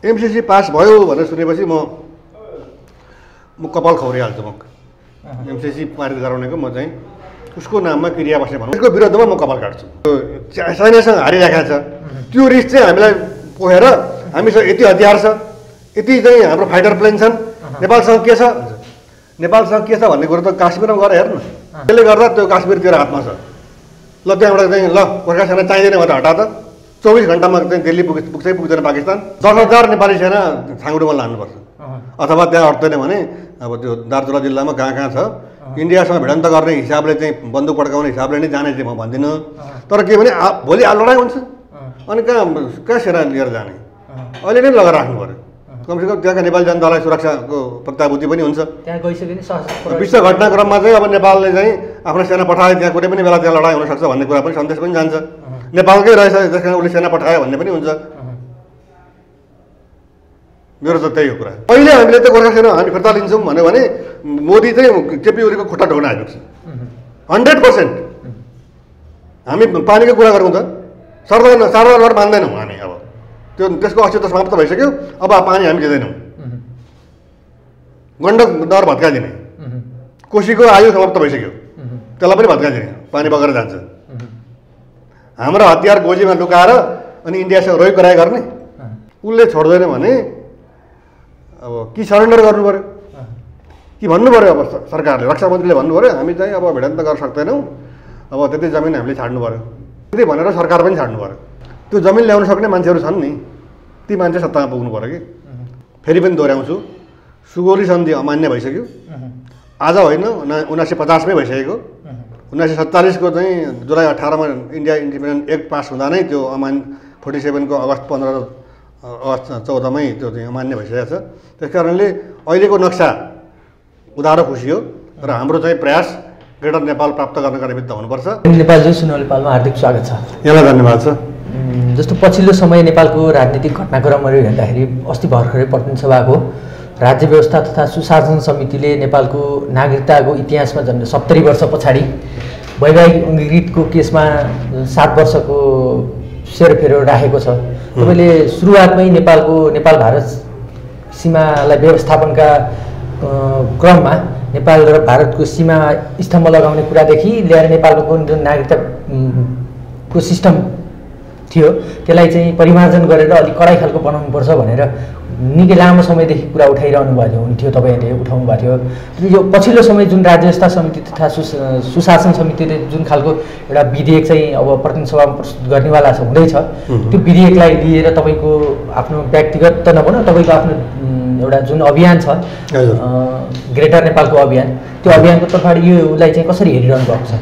MCC pass भयो भनेर सुनेपछि म कपाल खौरिहाल्छु। म एमसीसी पारित गराउनेको म चाहिँ उसको नाममा क्रिया बस्ने भनौँ, त्यसको विरुद्धमा म कपाल काट्छु। चाइनासँग हारिरहेको छ, त्यो रिस्क चाहिँ हामीलाई पोखेर हामीसँग यति हतियार छ, यति चाहिँ हाम्रो फाइटर प्लेन छन्, नेपालसँग के छ, नेपालसँग के छ भन्ने कुरो त काश्मीरमा गएर हेर्नु। त्यसले गर्दा त्यो काश्मीरतिर हातमा छ। ल त्यहाँबाट चाहिँ ल गोर्खा सेना चाहिँदैन भने हटा त, 24 घन्टामा चाहिँ दिल्ली पुग्छै पुग्दैन पाकिस्तान। 10,000 नेपाली सेना छाङ्गुडुमा लानुपर्छ, अथवा त्यहाँ अट्दैन भने अब त्यो दार्चुला जिल्लामा कहाँ छ इन्डियासँग भिडन्त गर्ने हिसाबले चाहिँ बन्दुक पड्काउने हिसाबले नै जाने चाहिँ म भन्दिनँ। तर के भने भोलि लडाइँ हुन्छ अनि कहाँ सेना लिएर जाने, अहिले नै लगाएर राख्नु पऱ्यो। कमसेकम त्यहाँका नेपाली जनतालाई सुरक्षाको प्रत्याभूति पनि हुन्छ। त्यहाँ गइसक्यो विश्व घटनाक्रममा चाहिँ अब नेपालले चाहिँ आफ्नो सेना पठाए त्यहाँ कुनै पनि बेला त्यहाँ लडाइँ हुनसक्छ भन्ने कुरा पनि सन्देश पनि जान्छ। नेपालकै रहेछ त्यस कारण उसले सेना पठायो भन्ने पनि हुन्छ। मेरो त त्यही हो कुरा। पहिले हामीले त गोर्खा सेना हामी फिर्ता लिन्छौँ भन्यो भने मोदी चाहिँ केपी ओलीको खुट्टा ढोक्न आइपुग्छ 100%। हामी पानीको कुरा गरौँ त, सरदारबाट मान्दैनौँ हामी। अब त्यसको अस्तित्व समाप्त भइसक्यो, अब पानी हामी दिँदैनौँ। गण्डक दर भत्काइदिने, कोसीको आयु समाप्त भइसक्यो, त्यसलाई पनि भत्काइदिने, पानी बगेर जान्छ। हाम्रो हतियार गोजीमा लुकाएर अनि इन्डियासँग रोइ कराइ गर्ने, उसले छोड्दैन भने अब कि सरेन्डर गर्नु पऱ्यो कि भन्नु पऱ्यो। अब सरकारले, रक्षा मन्त्रीले भन्नु पऱ्यो हामी चाहिँ अब भिडन्त गर्न सक्दैनौँ, अब त्यति जमिन हामीले छाड्नु पऱ्यो, त्यति भनेर सरकार पनि छाड्नु पऱ्यो। त्यो जमिन ल्याउन सक्ने मान्छेहरू छन् नि, ती मान्छे सत्तामा पुग्नु पऱ्यो कि। फेरि पनि दोहोऱ्याउँछु, सुगौली सन्धि अमान्य भइसक्यो। आज होइन 1950 मै भइसकेको। 1947 को चाहिँ जुलाई 18 मा इन्डिया इन्डिपेन्डेन्ट एक्ट पास हुँदा नै त्यो 47 को अगस्त 15 अगस्त 14 मै त्यो चाहिँ अमान्य भइसकेको छ। त्यस कारणले अहिलेको नक्सा उधारो खुसी हो र हाम्रो चाहिँ प्रयास ग्रेटर नेपाल प्राप्त गर्नका निमित्त हुनुपर्छ। नेपालजी सुनौ नेपालमा हार्दिक स्वागत छ। यहाँलाई धन्यवाद छ। जस्तो पछिल्लो समय नेपालको राजनीतिक घटनाक्रमहरू हेर्दाखेरि अस्ति भर्खरै प्रतिनिधि सभाको राज्य व्यवस्था तथा सुशासन समितिले नेपालको नागरिकताको इतिहासमा झन्डै 70 वर्ष पछाडि वैवाहिक अङ्गीकृतको केसमा 7 वर्षको सेरोफेरो राखेको छ। तपाईँले सुरुवातमै नेपाल भारत सीमालाई व्यवस्थापनका क्रममा नेपाल र भारतको सीमा स्तम्भ लगाउने कुरादेखि लिएर नेपालको जुन नागरिकताको सिस्टम थियो त्यसलाई चाहिँ परिमार्जन गरेर अलिक कडाइ खालको बनाउनुपर्छ भनेर निकै लामो समयदेखि कुरा उठाइरहनु भएको हुन्थ्यो, तपाईँहरूले उठाउनु भएको थियो। यो पछिल्लो समय जुन राज्य व्यवस्था समिति तथा सुशासन समितिले जुन खालको एउटा विधेयक चाहिँ अब प्रतिनिधि सभामा प्रस्तुत गर्नेवाला हुँदैछ, त्यो विधेयकलाई लिएर तपाईँको आफ्नो व्यक्तिगत त नभनौँ, तपाईँको आफ्नो एउटा जुन अभियान छ ग्रेटर नेपालको अभियान, त्यो अभियानको तर्फबाट योलाई चाहिँ कसरी हेरिरहनु भएको छ?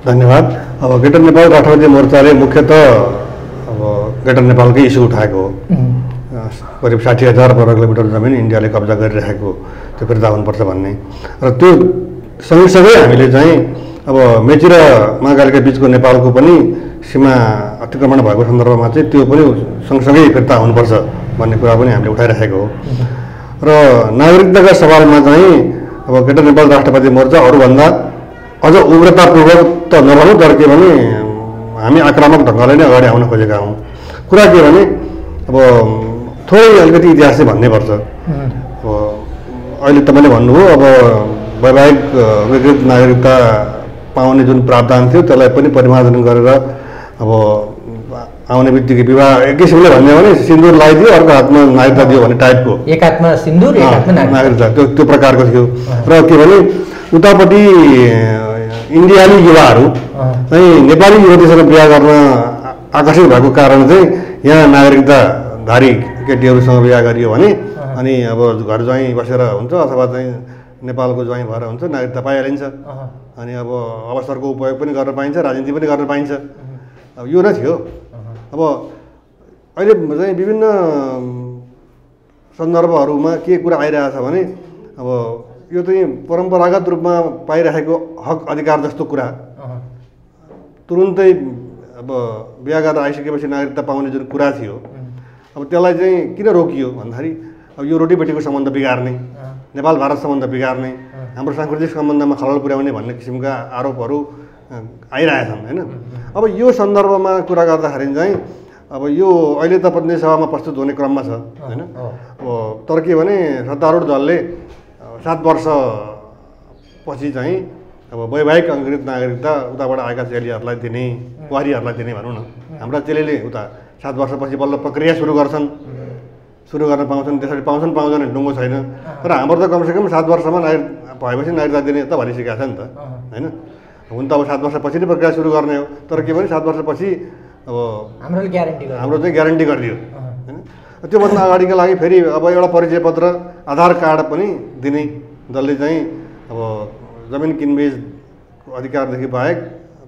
धन्यवाद। अब ग्रेटर नेपाल राष्ट्रवादी मोर्चाले मुख्यतः अब ग्रेटर नेपालकै इस्यु उठाएको हो। करिब 60,000 वर्ग किलोमिटर जमिन इन्डियाले कब्जा गरिरहेको त्यो फिर्ता हुनुपर्छ भन्ने, र त्यो सँगसँगै हामीले चाहिँ अब मेची र महाकालीका बिचको नेपालको पनि सीमा अतिक्रमण भएको सन्दर्भमा चाहिँ त्यो पनि सँगसँगै फिर्ता हुनुपर्छ भन्ने कुरा पनि हामीले उठाइरहेको हो। र नागरिकताका सवालमा चाहिँ अब ग्रेटर नेपाल राष्ट्रवादी मोर्चा अरूभन्दा अझ उग्रतापूर्वक त नभनौँ, तर के भने हामी आक्रामक ढङ्गले नै अगाडि आउन खोजेका हौँ। कुरा के भने अब थोरै अलिकति इतिहास चाहिँ भन्नुपर्छ। अब अहिले तपाईँले भन्नुभयो अब वैवाहिक अङ्गीकृत नागरिकता पाउने जुन प्रावधान थियो त्यसलाई पनि परिमार्जन गरेर अब आउने बित्तिकै विवाह एक किसिमले भन्यो भने सिन्दुर लगाइदियो, अर्को हातमा नागरिकता दियो भन्ने टाइपको, एक हातमा सिन्दुर एक हातमा नागरिकता, त्यो प्रकारको थियो। र के भने उतापट्टि इन्डियाली युवाहरू चाहिँ नेपाली युवतीसँग बिहा गर्न आकर्षित भएको कारण चाहिँ यहाँ नागरिकताधारी केटीहरूसँग बिहा गरियो भने अनि अब घर ज्वाइँ बसेर हुन्छ अथवा चाहिँ नेपालको ज्वाइँ भएर हुन्छ, नागरिकता पाइहालिन्छ। अनि अब अवसरको उपयोग पनि गर्न पाइन्छ, राजनीति पनि गर्न पाइन्छ। अब यो नै थियो। अब अहिले चाहिँ विभिन्न सन्दर्भहरूमा के कुरा आइरहेछ भने अब यो चाहिँ परम्परागत रूपमा पाइरहेको हक अधिकार जस्तो कुरा तुरुन्तै अब बिहा गरेर आइसकेपछि नागरिकता पाउने जुन कुरा थियो अब त्यसलाई चाहिँ किन रोकियो भन्दाखेरि अब यो रोटीबेटीको सम्बन्ध बिगार्ने, नेपाल भारत सम्बन्ध बिगार्ने, हाम्रो सांस्कृतिक सम्बन्धमा खलल पुर्याउने भन्ने किसिमका आरोपहरू आइरहेछन् हैन। अब यो सन्दर्भमा कुरा गर्दाखेरि चाहिँ अब यो अहिले त प्रतिनिधि सभामा प्रस्तुत हुने क्रममा छ होइन। अब तर के भने सत्तारूढ दलले 7 वर्षपछि चाहिँ अब वैवाहिक अङ्गीकृत नागरिकता उताबाट आएका चेलीहरूलाई दिने, बुहारीहरूलाई दिने भनौँ न। हाम्रा चेलीले उता 7 वर्षपछि बल्ल प्रक्रिया सुरु गर्न पाउँछन्, त्यसरी पाउँछन् ढुङ्गो छैन। तर हाम्रो त कमसेकम 7 वर्षमा भएपछि नागरिकता दिने त भनिसकेको छ नि त होइन। हुन त अब 7 वर्षपछि नै प्रक्रिया सुरु गर्ने हो, तर के भने 7 वर्षपछि अब हाम्रो चाहिँ ग्यारेन्टी गरिदियो होइन। त्योभन्दा अगाडिको लागि फेरि अब एउटा परिचय पत्र, आधार कार्ड पनि दिने, जसले चाहिँ अब जमिन किनबेचको अधिकारदेखि बाहेक,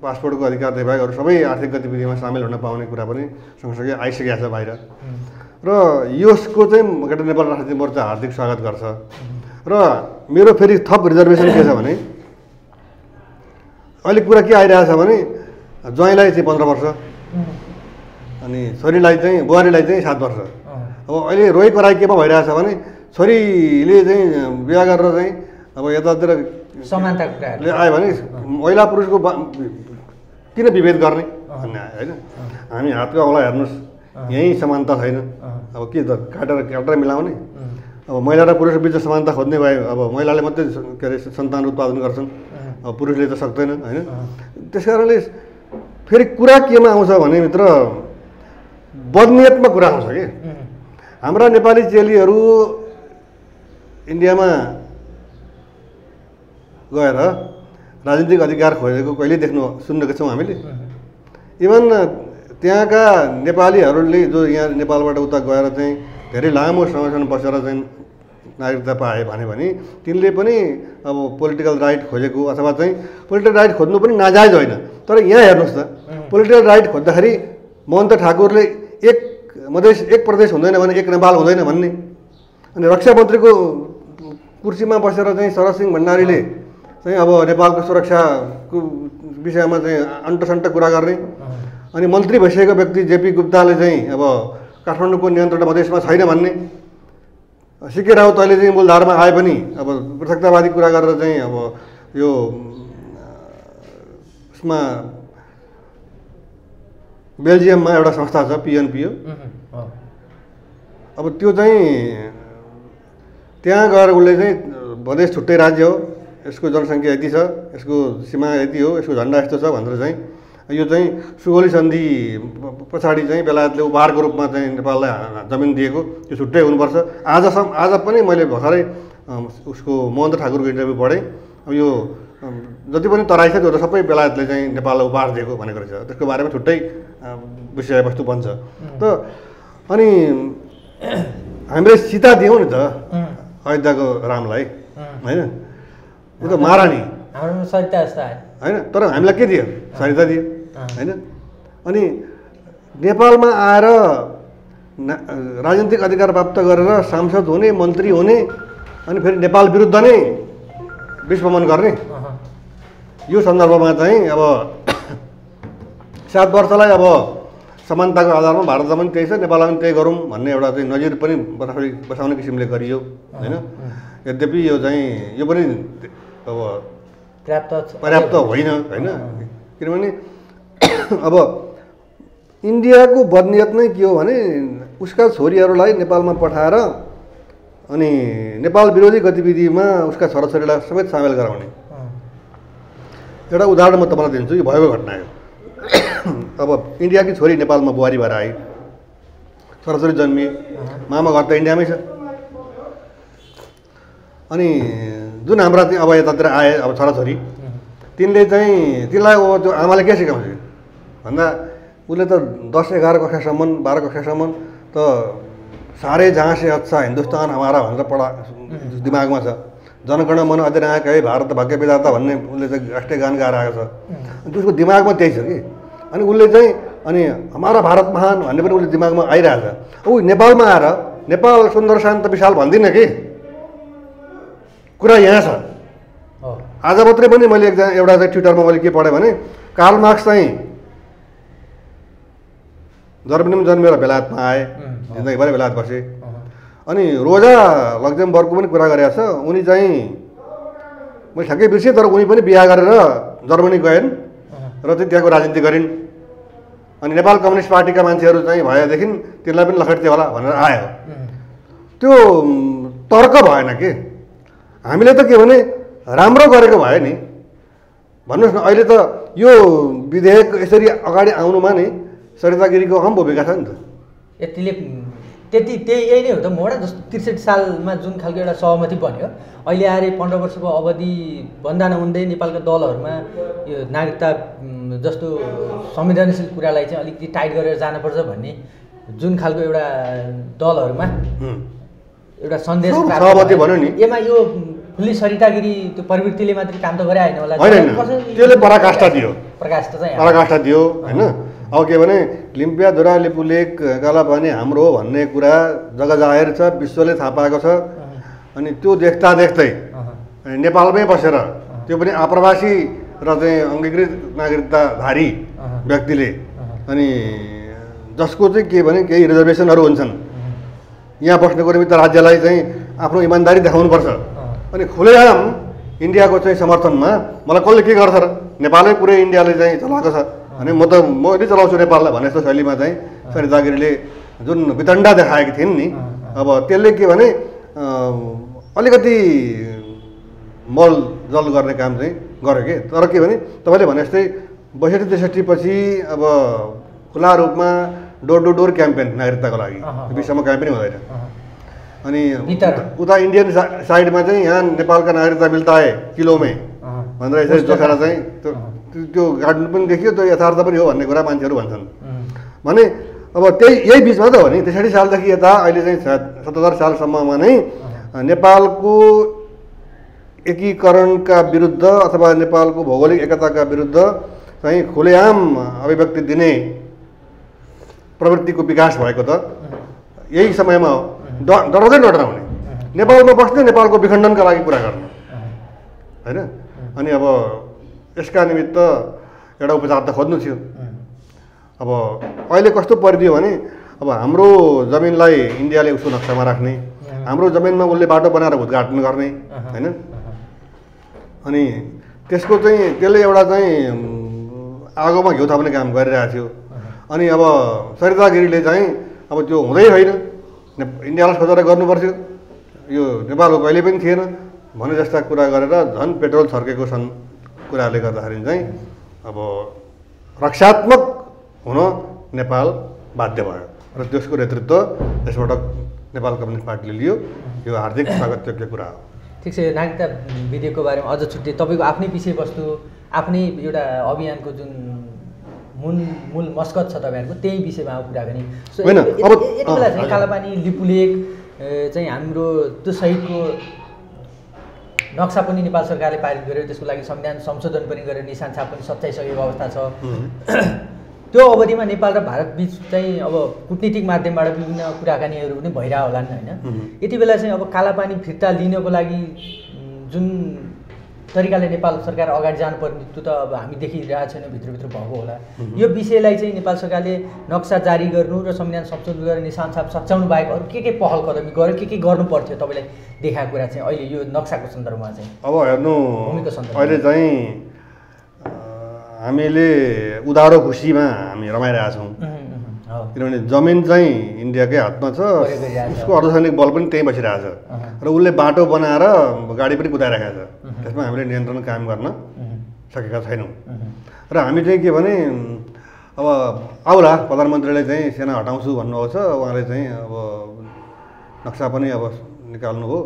पासपोर्टको अधिकारदेखि बाहेक अरू सबै आर्थिक गतिविधिमा सामेल हुन पाउने कुरा पनि सँगसँगै आइसकेको छ बाहिर। र यसको चाहिँ ग्रेटर नेपाल राष्ट्रिय मोर्चा हार्दिक स्वागत गर्छ। र मेरो फेरि थप रिजर्भेसन के छ भने अहिले कुरा के आइरहेछ भने ज्वाइँलाई चाहिँ 15 वर्ष अनि छोरीलाई चाहिँ बुहारीलाई चाहिँ 7 वर्ष। अब अहिले रोइ कराई केमा भइरहेछ भने छोरीले चाहिँ बिहा गरेर चाहिँ अब यतातिर समानताको कुराले आयो भने महिला पुरुषको किन विभेद गर्ने भन्ने आयो होइन। हामी हातको औँला हेर्नुहोस्, यहीँ समानता छैन। अब के त काटेर मिलाउने? अब महिला र पुरुष बिच समानता खोज्ने भयो, अब महिलाले मात्रै के अरे सन्तान उत्पादन गर्छन्, अब पुरुषले त सक्दैन होइन। त्यस कारणले फेरि कुरा केमा आउँछ भने मित्र बदनियतमा कुरा आउँछ कि हाम्रा नेपाली चेलीहरू इन्डियामा गएर राजनीतिक अधिकार खोजेको कहिले सुनेको छौँ हामीले। इभन त्यहाँका नेपालीहरूले जो यहाँ नेपालबाट उता गएर चाहिँ धेरै लामो समयसम्म बसेर चाहिँ नागरिकता पाए भने तिनले पनि अब पोलिटिकल राइट खोजेको अथवा चाहिँ पोलिटिकल राइट खोज्नु पनि नाजायज होइन। तर यहाँ हेर्नुहोस् त, पोलिटिकल राइट खोज्दाखेरि महन्त ठाकुरले एक प्रदेश हुँदैन भने एक नेपाल हुँदैन भन्ने, अनि रक्षा मन्त्रीको कुर्सीमा बसेर चाहिँ शरद सिंह भण्डारीले चाहिँ अब नेपालको सुरक्षाको विषयमा चाहिँ अन्टसन्ट कुरा गर्ने, अनि मन्त्री भइसकेको व्यक्ति जेपी गुप्ताले चाहिँ अब काठमाडौँको नियन्त्रण मधेसमा छैन भन्ने, सिके राउत अहिले चाहिँ मूलधारमा आए पनि अब पृथकतावादी कुरा गरेर चाहिँ अब यो उसमा बेल्जियममा एउटा संस्था छ पिएनपिओ, अब त्यो चाहिँ त्यहाँ गएर उसले चाहिँ मधेस छुट्टै राज्य हो, यसको जनसङ्ख्या यति छ, यसको सीमा यति हो, यसको झन्डा यस्तो छ भनेर चाहिँ यो चाहिँ सुगौली सन्धि पछाडि चाहिँ बेलायतले उपहारको रूपमा चाहिँ नेपाललाई जमिन दिएको, त्यो छुट्टै हुनुपर्छ। आज पनि मैले भर्खरै उसको महन्त ठाकुरको इन्टरभ्यू पढेँ। अब यो जति पनि तराई छ त्यो त सबै बेलायतले चाहिँ नेपाललाई उपहार दिएको भनेको रहेछ, त्यसको बारेमा छुट्टै विषयवस्तु बन्छ त। अनि हामीले सीता दियौँ नि त अयोध्याको रामलाई होइन, ऊ त महारानी होइन, तर हामीलाई के दियो? सरिता दियो होइन। अनि नेपालमा आएर राजनीतिक अधिकार प्राप्त गरेर सांसद हुने, मन्त्री हुने, अनि फेरि नेपाल विरुद्ध नै विश्वमन गर्ने, यो सन्दर्भमा चाहिँ अब 7 वर्षलाई अब समानताको आधारमा भारतमा पनि त्यही छ, नेपालमा पनि त्यही गरौँ भन्ने एउटा चाहिँ नजिर पनि बसाउने किसिमले गरियो होइन। यद्यपि यो चाहिँ यो पनि अब पर्याप्त होइन होइन, किनभने अब इन्डियाको बदनियत नै के हो भने उसका छोरीहरूलाई नेपालमा पठाएर अनि नेपाल विरोधी गतिविधिमा उसका छोराछोरीलाई समेत सामेल गराउने। एउटा उदाहरण म तपाईँलाई दिन्छु, यो भएको घटना हो। अब इन्डियाकी छोरी नेपालमा बुहारी भएर आई, छोराछोरी जन्मिए, मामा घर त इन्डियामै छ। अनि जुन हाम्रा चाहिँ अब यतातिर आए अब छोराछोरी, तिनलाई अब त्यो आमाले के सिकाउँछ भन्दा उसले त 10-11 कक्षासम्म 12 कक्षासम्म त साह्रै जहाँ से अच्छा हिन्दुस्तान हमारा भनेर दिमागमा छ। जनगण मन अधिनायक है भारत भाग्य विधाता भन्ने उसले चाहिँ राष्ट्रिय गान गाएर आएको छ, अनि उसको दिमागमा त्यही छ कि। अनि उसले चाहिँ अनि हमारा भारत महान भन्ने पनि उसले दिमागमा आइरहेछ। ऊ नेपालमा आएर नेपाल सुन्दर शान्त विशाल भन्दिनँ कि, कुरा यहाँ छ। आज मात्रै पनि मैले एउटा चाहिँ ट्विटरमा मैले के पढेँ भने कार्ल मार्क्स चाहिँ जर्मनीमा जन्मेर बेलायतमा आए, जिन्दगीभरि बेलायत बसे। अनि रोजा लक्जमबर्गको पनि कुरा गरेको छ, उनी चाहिँ मैले ठ्याक्कै बिर्सेँ, तर उनी पनि बिहा गरेर जर्मनी गइन् र चाहिँ त्यहाँको राजनीति गरिन्। अनि नेपाल कम्युनिस्ट पार्टीका मान्छेहरू चाहिँ भएदेखि तिनलाई पनि लखेट्थ्यो होला भनेर आयो। त्यो तर्क भएन के। हामीले त के भने राम्रो गरेको भयो नि भन्नुहोस् न। अहिले त यो विधेयक यसरी अगाडि आउनुमा नि सरिता गिरीको अहम भूमिका छ नि त। यतिले त्यही यही नै हो त। मोडा जस्तो 63 सालमा जुन खालको एउटा सहमति बन्यो, अहिले आएर 15 वर्षको अवधि भन्दा नहुँदै नेपालका दलहरूमा यो नागरिकता जस्तो संवेदनशील कुरालाई चाहिँ अलिकति टाइट गरेर जानुपर्छ भन्ने जुन खालको एउटा दलहरूमा एउटा सन्देश सहमति भन्यो नि। यसमा यो फुल्ली सरिता गिरी त्यो प्रवृत्तिले मात्रै काम त गरे होइन होला। त्यसले पराकाष्ठा दियो होइन। अब के भने लिम्पियाधुरा लिपुलेक कालापानी हाम्रो हो भन्ने कुरा जग्गा जाहेर छ, विश्वले थाहा पाएको छ। अनि त्यो देख्दा देख्दै नेपालमै बसेर त्यो पनि आप्रवासी र चाहिँ अङ्गीकृत नागरिकताधारी व्यक्तिले अनि जसको चाहिँ के भने केही रिजर्भेसनहरू हुन्छन्, यहाँ बस्नेको निमित्त राज्यलाई चाहिँ आफ्नो इमान्दारी देखाउनुपर्छ। अनि खुलेआम इन्डियाको चाहिँ समर्थनमा मलाई कसले के गर्छ र, नेपालै पुरै इन्डियाले चाहिँ चलाएको छ अनि म नै चलाउँछु नेपाललाई भन्ने जस्तो शैलीमा चाहिँ सरिता गिरीले जुन वितण्डा देखाएकी थिइन् नि, अब त्यसले के भने अलिकति मल जल गर्ने काम चाहिँ गर्यो कि। तर के भने तपाईँले भने जस्तै 62-63 पछि अब खुला रूपमा डोर टु डोर क्याम्पेन नागरिकताको लागि विश्वमा कहीँ पनि हुँदैन। अनि उता इन्डियन साइडमा चाहिँ यहाँ नेपालका नागरिकता मिल्ता है किलोमै भनेर यसरी देखाएर चाहिँ त्यो गाड्नु पनि देखियो, त्यो यथार्थ पनि हो भन्ने कुरा मान्छेहरू भन्छन्। भने अब यही बिचमा त हो नि 63 सालदेखि यता अहिले चाहिँ 77 सालसम्ममा नै नेपालको एकीकरणका विरुद्ध अथवा नेपालको भौगोलिक एकताका विरुद्ध चाहिँ खुलेआम अभिव्यक्ति दिने प्रवृत्तिको विकास भएको त यही समयमा हो। डराउँदै नडराउने, नेपालमा बस्ने, नेपालको विखण्डनका लागि कुरा गर्नु होइन। अनि अब यसका निमित्त एउटा उपचार त खोज्नु थियो। अब अहिले कस्तो परिदियो भने अब हाम्रो जमिनलाई इन्डियाले उसको नक्सामा राख्ने, हाम्रो जमिनमा उसले बाटो बनाएर उद्घाटन गर्ने होइन। अनि त्यसको चाहिँ त्यसले एउटा चाहिँ आगोमा घिउ थप्ने काम गरिरहेको थियो। अनि अब सरिता गिरीले चाहिँ अब त्यो हुँदै होइन, इन्डियालाई सोचेर गर्नुपर्थ्यो, यो नेपालको कहिले पनि थिएन भने जस्ता कुरा गरेर झन् पेट्रोल छर्केको छन् कुराले गर्दाखेरि चाहिँ अब रक्षात्मक हुन नेपाल बाध्य भयो र त्यसको नेतृत्व यसबाट नेपाल कम्युनिस्ट पार्टीले लियो। यो हार्दिक स्वागतयोग्य कुरा हो। ठिक छ। यो नागरिकता विधेयकको बारेमा अझ छुट्टै तपाईँको आफ्नै विषयवस्तु, आफ्नै एउटा अभियानको जुन मूल मस्कत छ तपाईँहरूको, त्यही विषयमा कुराकानी होइन। अब यति बेला चाहिँ कालापानी लिपुलेक चाहिँ हाम्रो त्यो सहितको नक्सा पनि नेपाल सरकारले पारित गर्यो, त्यसको लागि संविधान संशोधन पनि गरेर निशान छाप पनि सच्याइसकेको अवस्था छ। त्यो अवधिमा नेपाल र भारत बिच चाहिँ अब कूटनीतिक माध्यमबाट विभिन्न कुराकानीहरू पनि भइरह होलान् होइन। यति बेला चाहिँ अब कालापानी फिर्ता लिनको लागि जुन तरिकाले नेपाल सरकार अगाडि जानुपर्ने त्यो त अब हामी देखिरहेको छैन, भित्रभित्र भएको होला। यो विषयलाई चाहिँ नेपाल सरकारले नक्सा जारी गर्नु र संविधान संशोधन गरेर निशान छाप सच्याउनु बाहेक अरू के पहल कदमी गर्यो, के गर्नु पर्थ्यो तपाईँलाई देखाएको कुरा चाहिँ अहिले यो नक्साको सन्दर्भमा चाहिँ? अब हेर्नु, अहिले चाहिँ हामीले उधारो खुसीमा हामी रमाइरहेका छौँ किनभने जमिन चाहिँ इन्डियाकै हातमा छ, उसको अर्धसैनिक बल पनि त्यहीँ बसिरहेछ र उसले बाटो बनाएर गाडी पनि कुदाइरहेको छ। त्यसमा हामीले नियन्त्रण कायम गर्न सकेका छैनौँ र हामी चाहिँ के भने अब आउला प्रधानमन्त्रीले चाहिँ सेना हटाउँछु भन्नुभएको छ, उहाँले चाहिँ अब नक्सा पनि अब निकाल्नु हो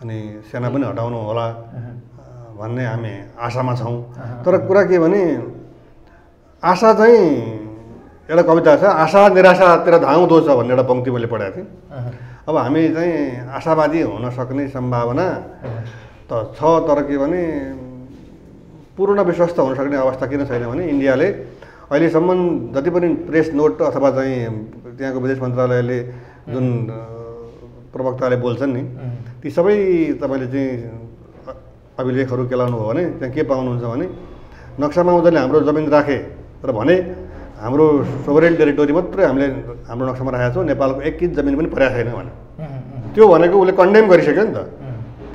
अनि सेना पनि हटाउनु होला भन्ने हामी आशामा छौँ। तर कुरा के भने आशा चाहिँ एउटा कविता छ, आशा निराशा तेरा धाउँदो छ भन्ने एउटा पङ्क्ति मैले पढाएको थिएँ। अब हामी चाहिँ आशावादी हुन सक्ने सम्भावना त छ, तर के भने पूर्ण विश्वस्त हुन सक्ने अवस्था किन छैन भने इन्डियाले अहिलेसम्म जति पनि प्रेस नोट अथवा चाहिँ त्यहाँको विदेश मन्त्रालयले जुन प्रवक्ताले बोल्छन् नि, ती सबै तपाईँले चाहिँ अभिलेखहरू केलाउनु हो भने त्यहाँ के पाउनुहुन्छ भने नक्सामा उनीहरूले हाम्रो जमिन राखे र भने हाम्रो सोभरेन टेरिटोरी मात्रै हामीले हाम्रो नक्सामा राखेका छौँ, नेपालको एक इंच जमिन पनि परेको छैन भने त्यो भनेको उसले कन्डेम गरिसक्यो नि त,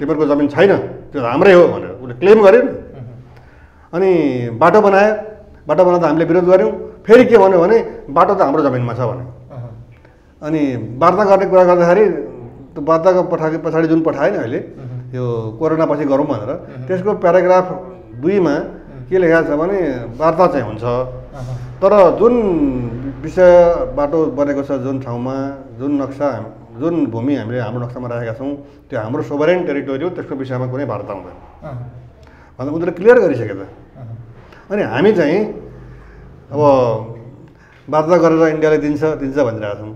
तिमीहरूको जमिन छैन त्यो हाम्रै हो भनेर उसले क्लेम गर्यो नि। अनि बाटो बनायो, बाटो बनाउँदा हामीले विरोध गऱ्यौँ। फेरि के भन्यो भने बाटो त हाम्रो जमिनमा छ भन्यो। अनि वार्ता गर्ने कुरा गर्दाखेरि त्यो वार्ताको पछाडि जुन पठाएँ नि अहिले यो कोरोना पछि गरौँ भनेर, त्यसको प्याराग्राफ 2 मा के लेखेको छ भने वार्ता चाहिँ हुन्छ, तर जुन विषय बाटो बनेको छ, जुन ठाउँमा जुन नक्सा जुन भूमि हामीले हाम्रो नक्सामा राखेका छौँ त्यो हाम्रो सोभरेन टेरिटोरी हो, त्यसको विषयमा कुनै वार्ता हुँदैन भनेर उनीहरूले क्लियर गरिसके त। अनि हामी चाहिँ अब वार्ता गरेर इन्डियाले दिन्छ भनिरहेका छौँ।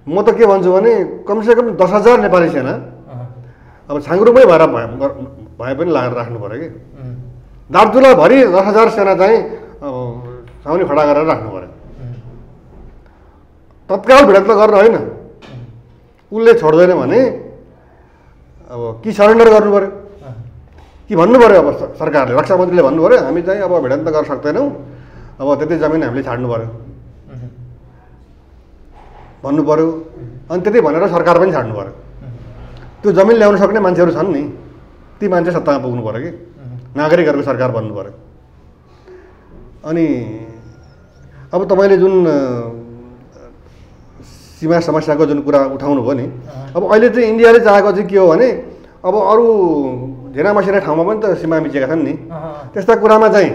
म त के भन्छु भने कमसेकम 10,000 नेपाली सेना अब छाङ्ग्रुमै भएर भए पनि लागेर राख्नु पऱ्यो कि। दार्चुलाभरि 10,000 सेना चाहिँ छाउनी खडा गरेर राख्नु पऱ्यो। तत्काल भिडन्त गर्न होइन, उसले छोड्दैन भने अब कि सरेन्डर गर्नु पऱ्यो कि भन्नु पऱ्यो। अब सरकारले, रक्षा मन्त्रीले भन्नु पऱ्यो हामी चाहिँ अब भिडन्त गर्न सक्दैनौँ, अब त्यति जमिन हामीले छाड्नु पऱ्यो भन्नु पऱ्यो। अनि त्यति भनेर सरकार पनि छाड्नु पऱ्यो। त्यो जमिन ल्याउन सक्ने मान्छेहरू छन् नि, ती मान्छे सत्तामा पुग्नु पऱ्यो कि, नागरिकहरूको सरकार बन्नु पऱ्यो। अनि अब तपाईँले जुन सीमा समस्याको जुन कुरा उठाउनु भयो नि, अब अहिले चाहिँ इन्डियाले चाहेको चाहिँ के हो भने अब अरू झेना मसिना ठाउँमा पनि त सीमा मिचेका छन् नि, त्यस्ता कुरामा चाहिँ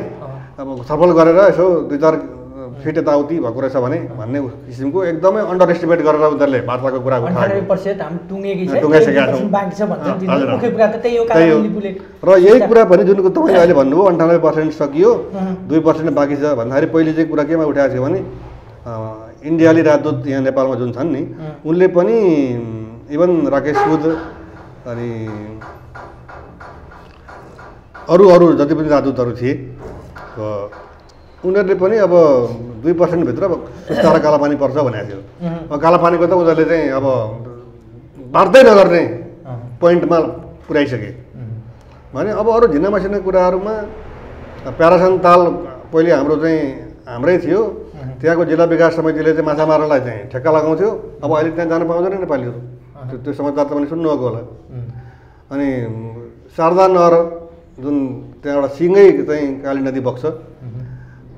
अब छलफल गरेर यसो 2-4 फिट यताउति भएको रहेछ भने भन्ने किसिमको एकदमै अन्डर एस्टिमेट गरेर उनीहरूले वार्ताको कुरा उठाएको। 98% हामी टुङ्गेसकेका छौँ। र यही कुरा पनि जुन तपाईँले अहिले भन्नुभयो 98% सकियो, 2% बाँकी छ भन्दाखेरि पहिले चाहिँ कुरा केमा उठाएको थियो भने इन्डियाली राजदूत यहाँ नेपालमा जुन छन् नि उनले पनि इभन राकेश सुद अनि अरू जति पनि राजदूतहरू थिए उनीहरूले पनि अब 2% भित्र सुस्ता र कालापानी पर्छ भनेको थियो। कालापानीको त उनीहरूले चाहिँ अब बार्दै नगर्ने पोइन्टमा पुर्याइसके भने अब अरू झिना मसिना कुराहरूमा प्यारासन ताल पहिले हाम्रो चाहिँ हाम्रै थियो, त्यहाँको जिल्ला विकास समितिले चाहिँ माछा मार्नलाई चाहिँ ठेक्का लगाउँथ्यो। अब अहिले त्यहाँ जान पाउँदैन नेपालीहरू, त्यो समाचार तपाईँले सुन्नुभएको होला। अनि शारदा नहर जुन त्यहाँ एउटा सिँगै चाहिँ काली नदी बग्छ,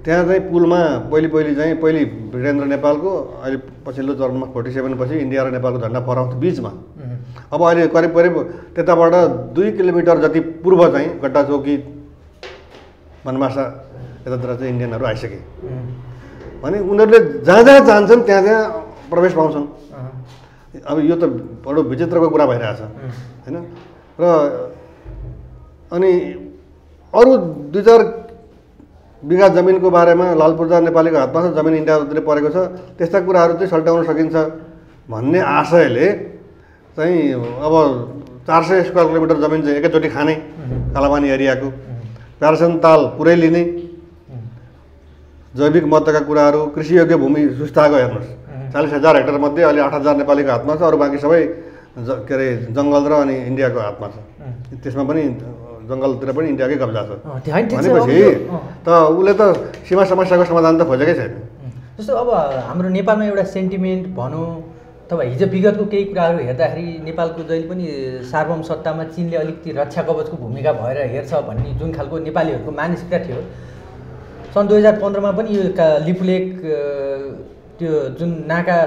त्यहाँ चाहिँ पुलमा पहिले चाहिँ वीरेन्द्र नेपालको, अहिले पछिल्लो चरणमा 47 पछि इन्डिया र नेपालको झन्डा फहराउँथ्यो बिचमा। अब अहिले करिब त्यताबाट 2 किलोमिटर जति पूर्व चाहिँ गड्डा चौकी बनमासा यतातिर चाहिँ इन्डियनहरू आइसके भने उनीहरूले जहाँ जान्छन् त्यहाँ प्रवेश पाउँछन्। अब यो त बडो विचित्रको कुरा भइरहेछ होइन। र अनि अरू 2-4 बिघा जमिनको बारेमा लालपुर्जा नेपालीको हातमा छ, जमिन इन्डियातिर परेको छ, त्यस्ता कुराहरू चाहिँ सल्टाउन सकिन्छ भन्ने आशयले चाहिँ अब 400 स्क्वायर किलोमिटर जमिन चाहिँ एकैचोटि खाने कालापानी एरियाको, प्यारासन ताल पुरै लिने, जैविक महत्त्वका कुराहरू, कृषियोग्य भूमि सुस्ताको हेर्नुहोस् 40,000 हेक्टर मध्ये अहिले 8,000 नेपालीको हातमा छ, अरू बाँकी सबै के अरे जङ्गल र अनि इन्डियाको हातमा छ। त्यसमा पनि जङ्गलतिर पनि इन्डियाकै कब्जा छ भनेपछि त उसले त सीमा समस्याको समाधान त खोजेकै छैन। जस्तो अब हाम्रो नेपालमा एउटा सेन्टिमेन्ट भनौँ अथवा हिजो विगतको केही कुराहरू हेर्दाखेरि नेपालको जहिले पनि सार्वभौम सत्तामा चिनले अलिकति रक्षा कवचको भूमिका भएर हेर्छ भन्ने जुन खालको नेपालीहरूको मानसिकता थियो। सन् 2015मा पनि यो लिपुलेक त्यो जुन नाका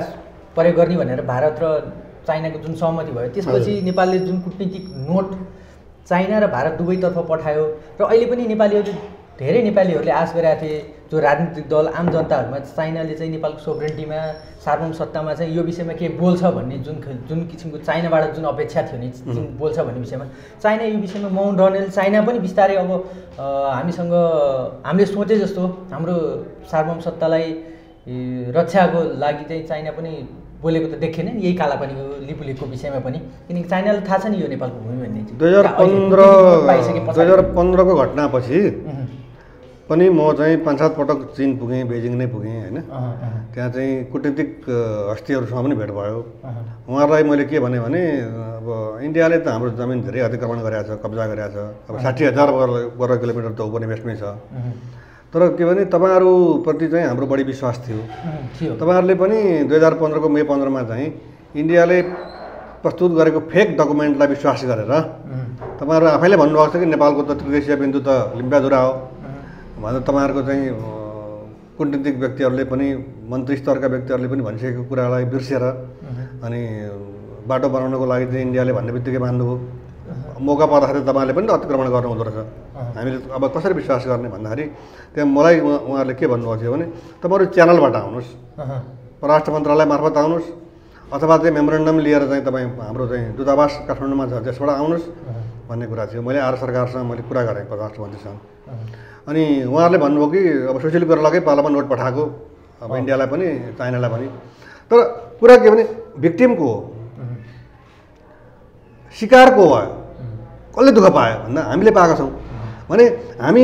प्रयोग गर्ने भनेर भारत र चाइनाको जुन सहमति भयो, त्यसपछि नेपालले जुन कुटनीतिक नोट चाइना र भारत दुवैतर्फ पठायो र अहिले पनि धेरै नेपालीहरूले आश गरेका थिए, जो राजनीतिक दल आम जनताहरूमा चाइनाले चाहिँ नेपालको सोभरेन्टीमा सार्वभौम सत्तामा चाहिँ यो विषयमा के बोल्छ भन्ने जुन किसिमको चाइनाबाट जुन अपेक्षा थियो नि जुन बोल्छ भन्ने विषयमा चाइना यो विषयमा मौन रहने, चाइना पनि बिस्तारै अब हामीले सोचे जस्तो हाम्रो सार्वभौम सत्तालाई रक्षाको लागि चाहिँ चाइना पनि बोलेको त देखेन नि यही कालापानीको लिपुलेकको विषयमा पनि, किनकि चाइनालाई थाहा छ नि यो नेपालको भूमि भन्ने। 2015 को घटनापछि पनि म चाहिँ 5-7 पटक चीन पुगेँ, बेजिङ नै पुगेँ होइन। त्यहाँ चाहिँ कुटनीतिक हस्तीहरूसँग पनि भेट भयो। उहाँहरूलाई मैले के भने अब इन्डियाले त हाम्रो जमिन धेरै अतिक्रमण गरेको छ, कब्जा गरेको छ, अब 60,000 वर्ग किलोमिटर त उपनिवेशमै छ, तर के भने तपाईँहरूप्रति चाहिँ हाम्रो बढी विश्वास थियो। तपाईँहरूले पनि 2015 को मे 15मा चाहिँ इन्डियाले प्रस्तुत गरेको फेक डकुमेन्टलाई विश्वास गरेर तपाईँहरू आफैले भन्नुभएको छ कि नेपालको त त्रिदेशीय बिन्दु त लिम्पियाधुरा हो भनेर तपाईँहरूको चाहिँ कूटनीतिक व्यक्तिहरूले पनि मन्त्री स्तरका व्यक्तिहरूले पनि भनिसकेको कुरालाई बिर्सेर अनि बाटो बनाउनको लागि चाहिँ इन्डियाले भन्ने बित्तिकै मान्नुभयो। मौका पर्दाखेरि तपाईँहरूले पनि अतिक्रमण गर्नु हुँदो रहेछ। हामीले अब कसरी विश्वास गर्ने भन्दाखेरि त्यहाँ मलाई उहाँहरूले के भन्नुभएको थियो भने तपाईँहरू च्यानलबाट आउनुहोस्, परराष्ट्र मन्त्रालय मार्फत आउनुहोस् अथवा चाहिँ मेमोरेन्डम लिएर चाहिँ तपाईँ हाम्रो चाहिँ दूतावास काठमाडौँमा छ त्यसबाट आउनुहोस् भन्ने कुरा थियो। मैले आर सरकारसँग मैले कुरा गरेँ परराष्ट्र मन्त्रीसँग। अनि उहाँहरूले भन्नुभयो कि अब सुशील कोइरालाकै पालामा नोट पठाएको अब इन्डियालाई पनि चाइनालाई पनि। तर कुरा के भने भिक्टिमको हो, शिकारको भयो, कसले दुःख पायो भन्दा हामीले पाएका छौँ भने हामी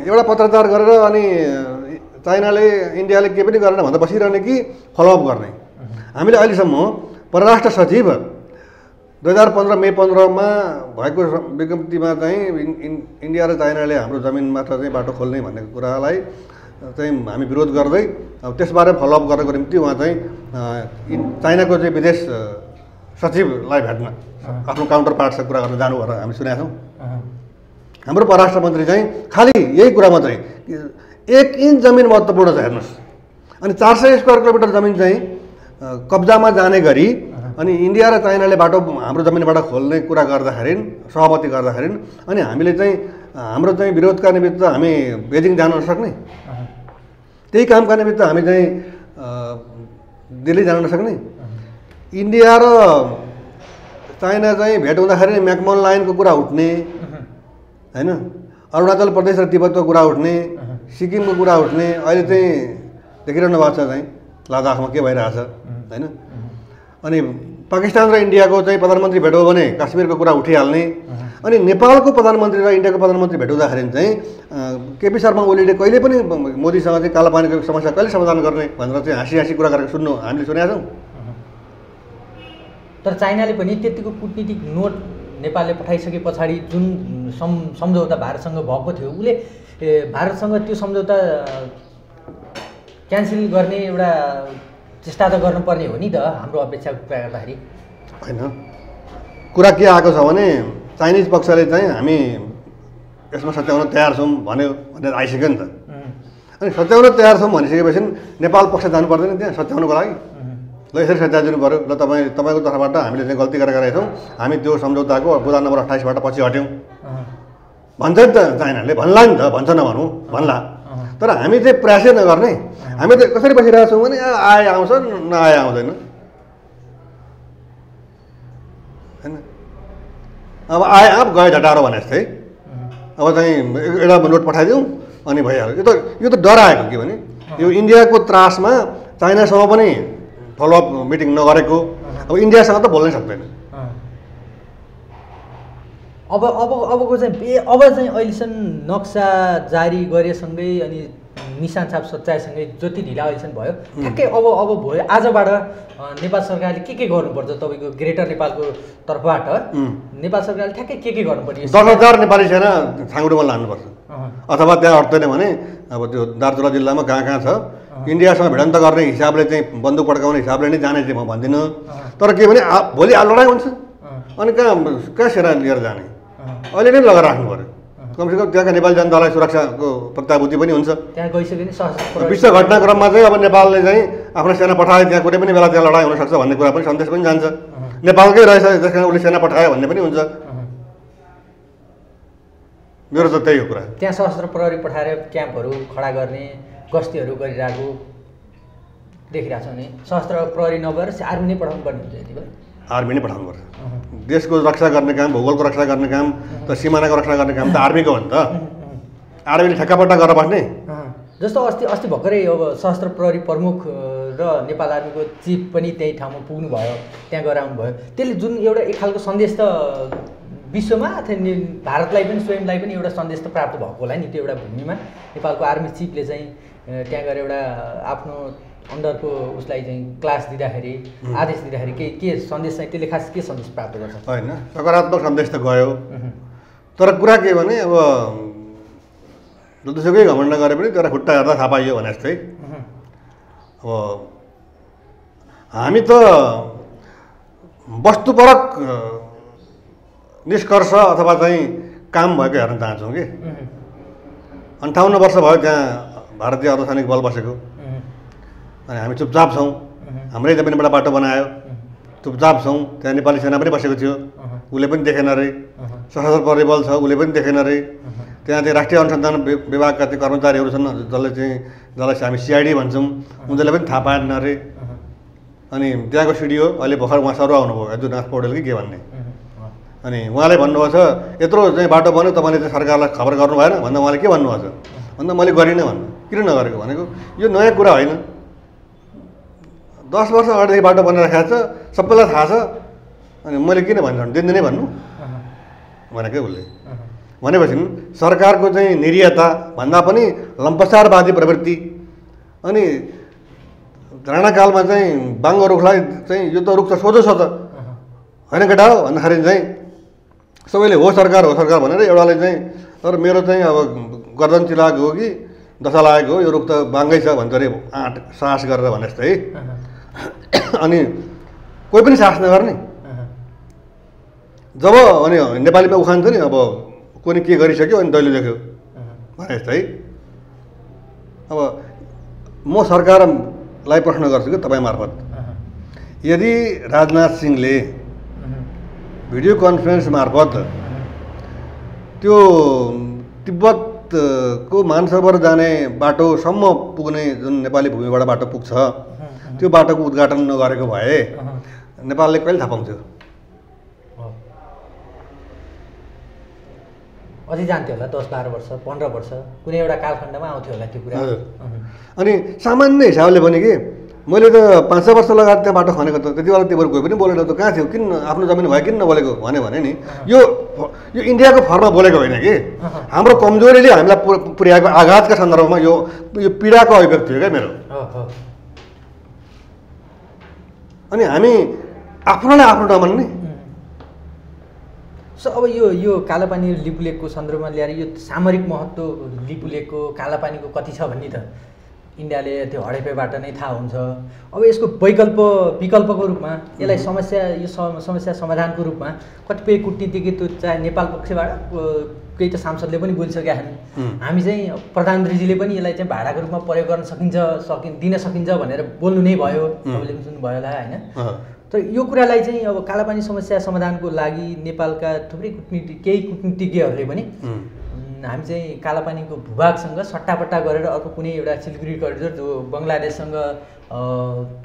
एउटा पत्रचार गरेर अनि चाइनाले इन्डियाले के पनि गरेन भन्दा बसिरहने कि फलोअप गर्ने। हामीले अहिलेसम्म परराष्ट्र सचिव 2015 मे 15मा भएको विज्ञप्तिमा चाहिँ इन्डिया र चाइनाले हाम्रो जमिनबाट चाहिँ बाटो खोल्ने भन्ने कुरालाई चाहिँ हामी विरोध गर्दै अब त्यसबारे फलोअप गर्नको निम्ति उहाँ चाहिँ चाइनाको चाहिँ विदेश सचिवलाई भेट्न आफ्नो काउन्टर पार्टसँग कुरा गर्न जानु भनेर हामी सुनेका छौँ। हाम्रो परराष्ट्र मन्त्री चाहिँ खालि यही कुरा मात्रै 1 इन्च जमिन महत्त्वपूर्ण छ हेर्नुहोस्। अनि 400 स्क्वायर किलोमिटर जमिन चाहिँ कब्जामा जाने गरी अनि इन्डिया र चाइनाले बाटो हाम्रो जमिनबाट खोल्ने कुरा गर्दाखेरि सहमति गर्दाखेरि अनि हामीले चाहिँ हाम्रो चाहिँ विरोधका निमित्त हामी बेजिङ जान नसक्ने, त्यही कामका निमित्त हामी चाहिँ दिल्ली जान नसक्ने। इन्डिया र चाइना चाहिँ भेट हुँदाखेरि म्याकमोहन लाइनको कुरा उठ्ने होइन, अरुणाचल प्रदेश र तिब्बतको कुरा उठ्ने, सिक्किमको कुरा उठ्ने, अहिले चाहिँ देखिरहनु भएको छ चाहिँ लद्दाखमा के भइरहेछ होइन। अनि पाकिस्तान र इन्डियाको चाहिँ प्रधानमन्त्री भेट हो भने काश्मीरको कुरा उठिहाल्ने। अनि नेपालको प्रधानमन्त्री र इन्डियाको प्रधानमन्त्री भेट हुँदाखेरि चाहिँ केपी शर्मा ओलीले कहिले पनि मोदीसँग चाहिँ कालापानीको समस्या कहिले समाधान गर्ने भनेर चाहिँ हाँसी हाँसी कुरा गरेको सुन्नु हामीले सुनेका छौँ। तर चाइनाले पनि त्यतिको कूटनीतिक नोट नेपालले पठाइसके पछाडि जुन सम्झौता भारतसँग भएको थियो उसले भारतसँग त्यो सम्झौता क्यान्सल गर्ने एउटा चेष्टा त गर्नुपर्ने हो नि त हाम्रो अपेक्षाको कुरा गर्दाखेरि। होइन, कुरा के आएको छ भने चाइनिज पक्षले चाहिँ हामी यसमा सच्याउन तयार छौँ भन्यो भनेर आइसक्यो नि त। अनि सच्याउन तयार छौँ भनिसकेपछि नेपाल पक्ष जानु पर्दैन त्यहाँ सच्याउनुको लागि। ल यसरी सच्याइदिनु पऱ्यो, ल तपाईँको तर्फबाट हामीले चाहिँ गल्ती गरेका छौँ, हामी त्यो सम्झौताको बुँदा नम्बर 28बाट पछि हट्यौँ भन्छ नि त चाइनाले। भन्ला नि त, भन्छ नभनौँ भन्ला। तर हामी चाहिँ प्रयासै नगर्ने, हामी त कसरी बसिरहेको छौँ भने आए आउँछ नआए आउँदैन होइन। अब आए आप गए झटारो भने जस्तै अब चाहिँ एउटा नोट पठाइदिउँ अनि भइहाल्यो। यो त डराएको के भने यो इन्डियाको त्रासमा चाइनासँग पनि फलोअप मिटिङ नगरेको, अब इन्डियासँग त बोल्नै सक्दैन। अबको चाहिँ अहिलेसम्म नक्सा जारी गरेसँगै अनि निशान छाप सच्याएसँगै जति ढिला अहिलेसम्म भयो ठ्याक्कै अब भयो आजबाट नेपाल सरकारले के गर्नुपर्छ तपाईँको ग्रेटर नेपालको तर्फबाट नेपाल सरकारले ठ्याक्कै के गर्नुपर्छ? 10,000 नेपाली सेना छाङ्गुडोमा लानुपर्छ अथवा त्यहाँ अट्दैन भने अब त्यो दार्चुला जिल्लामा कहाँ छ इन्डियासँग भिडन्त गर्ने हिसाबले चाहिँ बन्दुक पड्काउने हिसाबले नै जाने चाहिँ म भन्दिनँ। तर के भने भोलि लडाइँ हुन्छ अनि कहाँ सेना लिएर जाने अहिले नै लगाएर राख्नु पऱ्यो। कमसेकम त्यहाँका नेपाली जनतालाई सुरक्षाको प्रत्याभूति पनि हुन्छ। त्यहाँ गइसक्यो नि विश्व घटनाक्रममा चाहिँ अब नेपालले चाहिँ आफ्नो सेना पठाए त्यहाँ कुनै पनि बेला त्यहाँ लडाइँ हुनसक्छ भन्ने कुरा पनि सन्देश पनि जान्छ। नेपालकै रहेछ त्यस कारण उसले सेना पठायो भन्ने पनि हुन्छ। मेरो त त्यही हो कुरा। त्यहाँ सशस्त्र प्रहरी पठाएर क्याम्पहरू खडा गर्ने गस्तीहरू गरिरहेको देखिरहेको छ नि। सशस्त्र प्रहरी नभएर आर्मी नै पठाउनु पर्ने हुन्छ यति बेला। आर्मी नै पठाउनुपर्छ। देशको रक्षा गर्ने काम, भूगोलको रक्षा गर्ने काम त सिमानाको रक्षा गर्ने काम त आर्मीको हो नि त। आर्मीले ठेक्कापट्टा गरेर बस्ने जस्तो अस्ति भर्खरै अब सशस्त्र प्रहरी प्रमुख र नेपाल आर्मीको चिफ पनि त्यही ठाउँमा पुग्नु भयो, त्यहाँ गएर आउनुभयो। त्यसले जुन एउटा एक खालको सन्देश त विश्वमा अथवा भारतलाई पनि स्वयंलाई पनि एउटा सन्देश त प्राप्त भएको होला नि। त्यो एउटा भूमिमा नेपालको आर्मी चिफले चाहिँ त्यहाँ गएर एउटा आफ्नो अन्डरको उसलाई चाहिँ क्लास दिँदाखेरि आदेश दिँदाखेरि के सन्देश चाहिँ त्यसले खास के सन्देश प्राप्त गर्छ? होइन, सकारात्मक सन्देश त गयो। तर कुरा के भने अब जतिसुकै घमण्ड गरे पनि तर खुट्टा हेर्दा थाहा पाइयो भने जस्तै अब हामी त वस्तुपरक निष्कर्ष अथवा चाहिँ काम भएको हेर्न चाहन्छौँ कि 58 वर्ष भयो त्यहाँ भारतीय अर्धसैनिक बल बसेको अनि हामी चुपचाप छौँ हाम्रै जमिनबाट बाटो बनायो चुपचाप छौँ त्यहाँ नेपाली सेना पनि बसेको थियो उसले पनि देखेन रे सशस्त्र परिबल छ उसले पनि देखेन रे त्यहाँ चाहिँ राष्ट्रिय अनुसन्धान विभागका चाहिँ कर्मचारीहरू छन् जसलाई हामी सिआइडी भन्छौँ उनीहरूले पनि थाहा पाएन रे अनि त्यहाँको सिडिओ अहिले भर्खर उहाँ सरु आउनुभयो यदुनाथ पौडेल कि के भन्ने अनि उहाँले भन्नुभएको छ यत्रो चाहिँ बाटो बन्यो तपाईँले चाहिँ सरकारलाई खबर गर्नु भएन भन्दा उहाँले के भन्नुभएको छ भन्दा मैले गरिनँ भन्नु किन नगरेको भनेको यो नयाँ कुरा होइन 10 वर्ष अगाडिदेखि बाटो बनाइराखेको छ सबैलाई थाहा छ अनि मैले किन भन्छ दिनदिनै भन्नु भनेकै उसले भनेपछि सरकारको चाहिँ निरीयता भन्दा पनि लम्पसारवादी प्रवृत्ति अनि राणाकालमा चाहिँ बाङ्गो रुखलाई चाहिँ यो त रुख त सोझो छ त होइन केटा हो भन्दाखेरि चाहिँ सबैले हो सरकार भनेर एउटाले चाहिँ तर मेरो चाहिँ अब गर्दन चिलाएको हो कि दशा लागेको हो यो रुख त बाङ्गै छ भन्छ अरे आँट साहस गरेर भने जस्तै अनि कोही पनि साहस नगर्ने जब अनि नेपालीमा उखान्छ नि अब कुनै के गरिसक्यो अनि दैलो देख्यो भने जस्तै अब म सरकारलाई प्रश्न गर्छु कि तपाईँ मार्फत यदि राजनाथ सिंहले भिडियो कन्फरेन्स मार्फत त्यो तिब्बतको मानसरोवर जाने बाटोसम्म पुग्ने जुन नेपाली भूमिबाट बाटो पुग्छ त्यो बाटोको उद्घाटन नगरेको भए नेपालले कहिले थाहा पाउँथ्यो अझै जान्थ्यो होला 10-12 वर्ष 15 वर्ष कुनै एउटा कालखण्डमा आउँथ्यो होला त्यो कुरा अनि सामान्य हिसाबले भने कि मैले त 5-6 वर्ष लगाएर त्यहाँ बाटो खनेको त त्यति बेला त्यो कोही पनि बोलेन त कहाँ थियो किन आफ्नो जमिन भयो किन नबोलेको भने नि यो इन्डियाको फरमा बोलेको होइन कि हाम्रो कमजोरीले हामीलाई पुर्याएको आघातका सन्दर्भमा यो पीडाको अभिव्यक्ति हो क्या मेरो अनि हामी आफ्नोलाई आफ्नो नमान्ने सो अब यो कालापानी लिपुलेकको सन्दर्भमा ल्याएर यो सामरिक महत्त्व लिपुलेकको कालापानीको कति छ भन्ने त इन्डियाले त्यो हडेपेबाट नै थाहा हुन्छ अब यसको विकल्पको रूपमा यसलाई समस्या समाधानको रूपमा कतिपय कूटनीतिज्ञ त्यो चाहे नेपाल पक्षबाट केही त सांसदले पनि बोलिसकेका छन् हामी चाहिँ प्रधानमन्त्रीजीले पनि यसलाई चाहिँ भाडाको रूपमा प्रयोग गर्न दिन सकिन्छ भनेर बोल्नु नै भयो तपाईँले पनि सुन्नुभयो होला होइन तर यो कुरालाई चाहिँ अब कालापानी समस्या समाधानको लागि नेपालका थुप्रै केही कूटनीतिज्ञहरूले पनि हामी चाहिँ कालापानीको भूभागसँग सट्टापट्टा गरेर अर्को कुनै एउटा सिलगढी करिडोर जो बङ्गलादेशसँग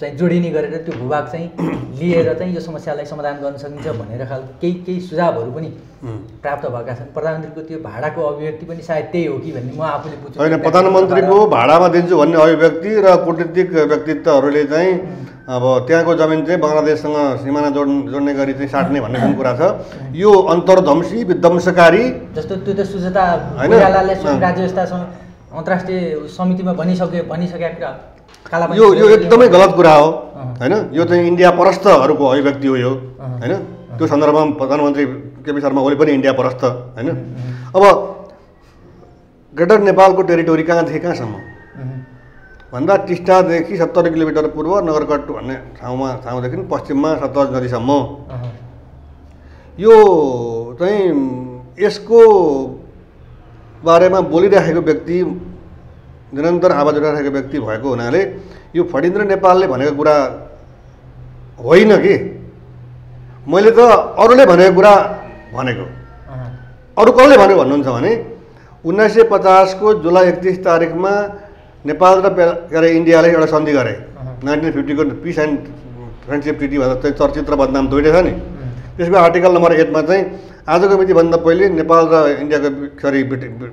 चाहिँ जोडिने गरेर त्यो भूभाग चाहिँ लिएर चाहिँ यो समस्यालाई समाधान गर्न सकिन्छ भनेर खालको केही सुझावहरू पनि प्राप्त भएका छन् प्रधानमन्त्रीको त्यो भाडाको अभिव्यक्ति पनि सायद त्यही हो कि भन्ने म आफूले बुझ्छु होइन प्रधानमन्त्रीको भाडामा दिन्छु भन्ने अभिव्यक्ति र कूटनीतिक व्यक्तित्वहरूले चाहिँ अब त्यहाँको जमिन चाहिँ बङ्गलादेशसँग सिमाना जोड्ने गरी चाहिँ साट्ने भन्ने जुन कुरा छ यो अन्तर्ध्वंसी विध्वंसकारी जस्तो त्यो त सुजता भुइँरालाले स्वयं राज्य व्यवस्थासँग अन्तर्राष्ट्रिय समितिमा भनिसकेका कुरा कालापानी यो एकदमै गलत कुरा हो हैन यो चाहिँ इन्डिया परस्थहरूको अभिव्यक्ति हो यो हैन त्यो सन्दर्भमा प्रधानमन्त्री केपी शर्मा ओली पनि इन्डिया परस्थ हैन अब ग्रेटर नेपालको टेरिटोरी कहाँदेखि कहाँसम्म भन्दा टिस्टादेखि 70 किलोमिटर पूर्व नगरकट भन्ने ठाउँदेखि पश्चिममा सतलज नदीसम्म यो चाहिँ यसको बारेमा बोलिरहेको व्यक्ति निरन्तर आवाज उठाइरहेको व्यक्ति भएको हुनाले यो फणीन्द्र नेपालले भनेको कुरा होइन कि मैले त अरूले भनेको कुरा भनेको अरू कसले भन्यो भन्नुहुन्छ भने 1950 को जुलाई 31 तारिखमा नेपाल र इन्डियाले एउटा सन्धि गरे 1950 को पिस एन्ड फ्रेन्डसिप ट्रिटी भनेर चाहिँ चर्चित र बदनाम दुईटै छ नि त्यसको आर्टिकल नम्बर 8 मा चाहिँ आजको मितिभन्दा पहिले नेपाल र इन्डियाको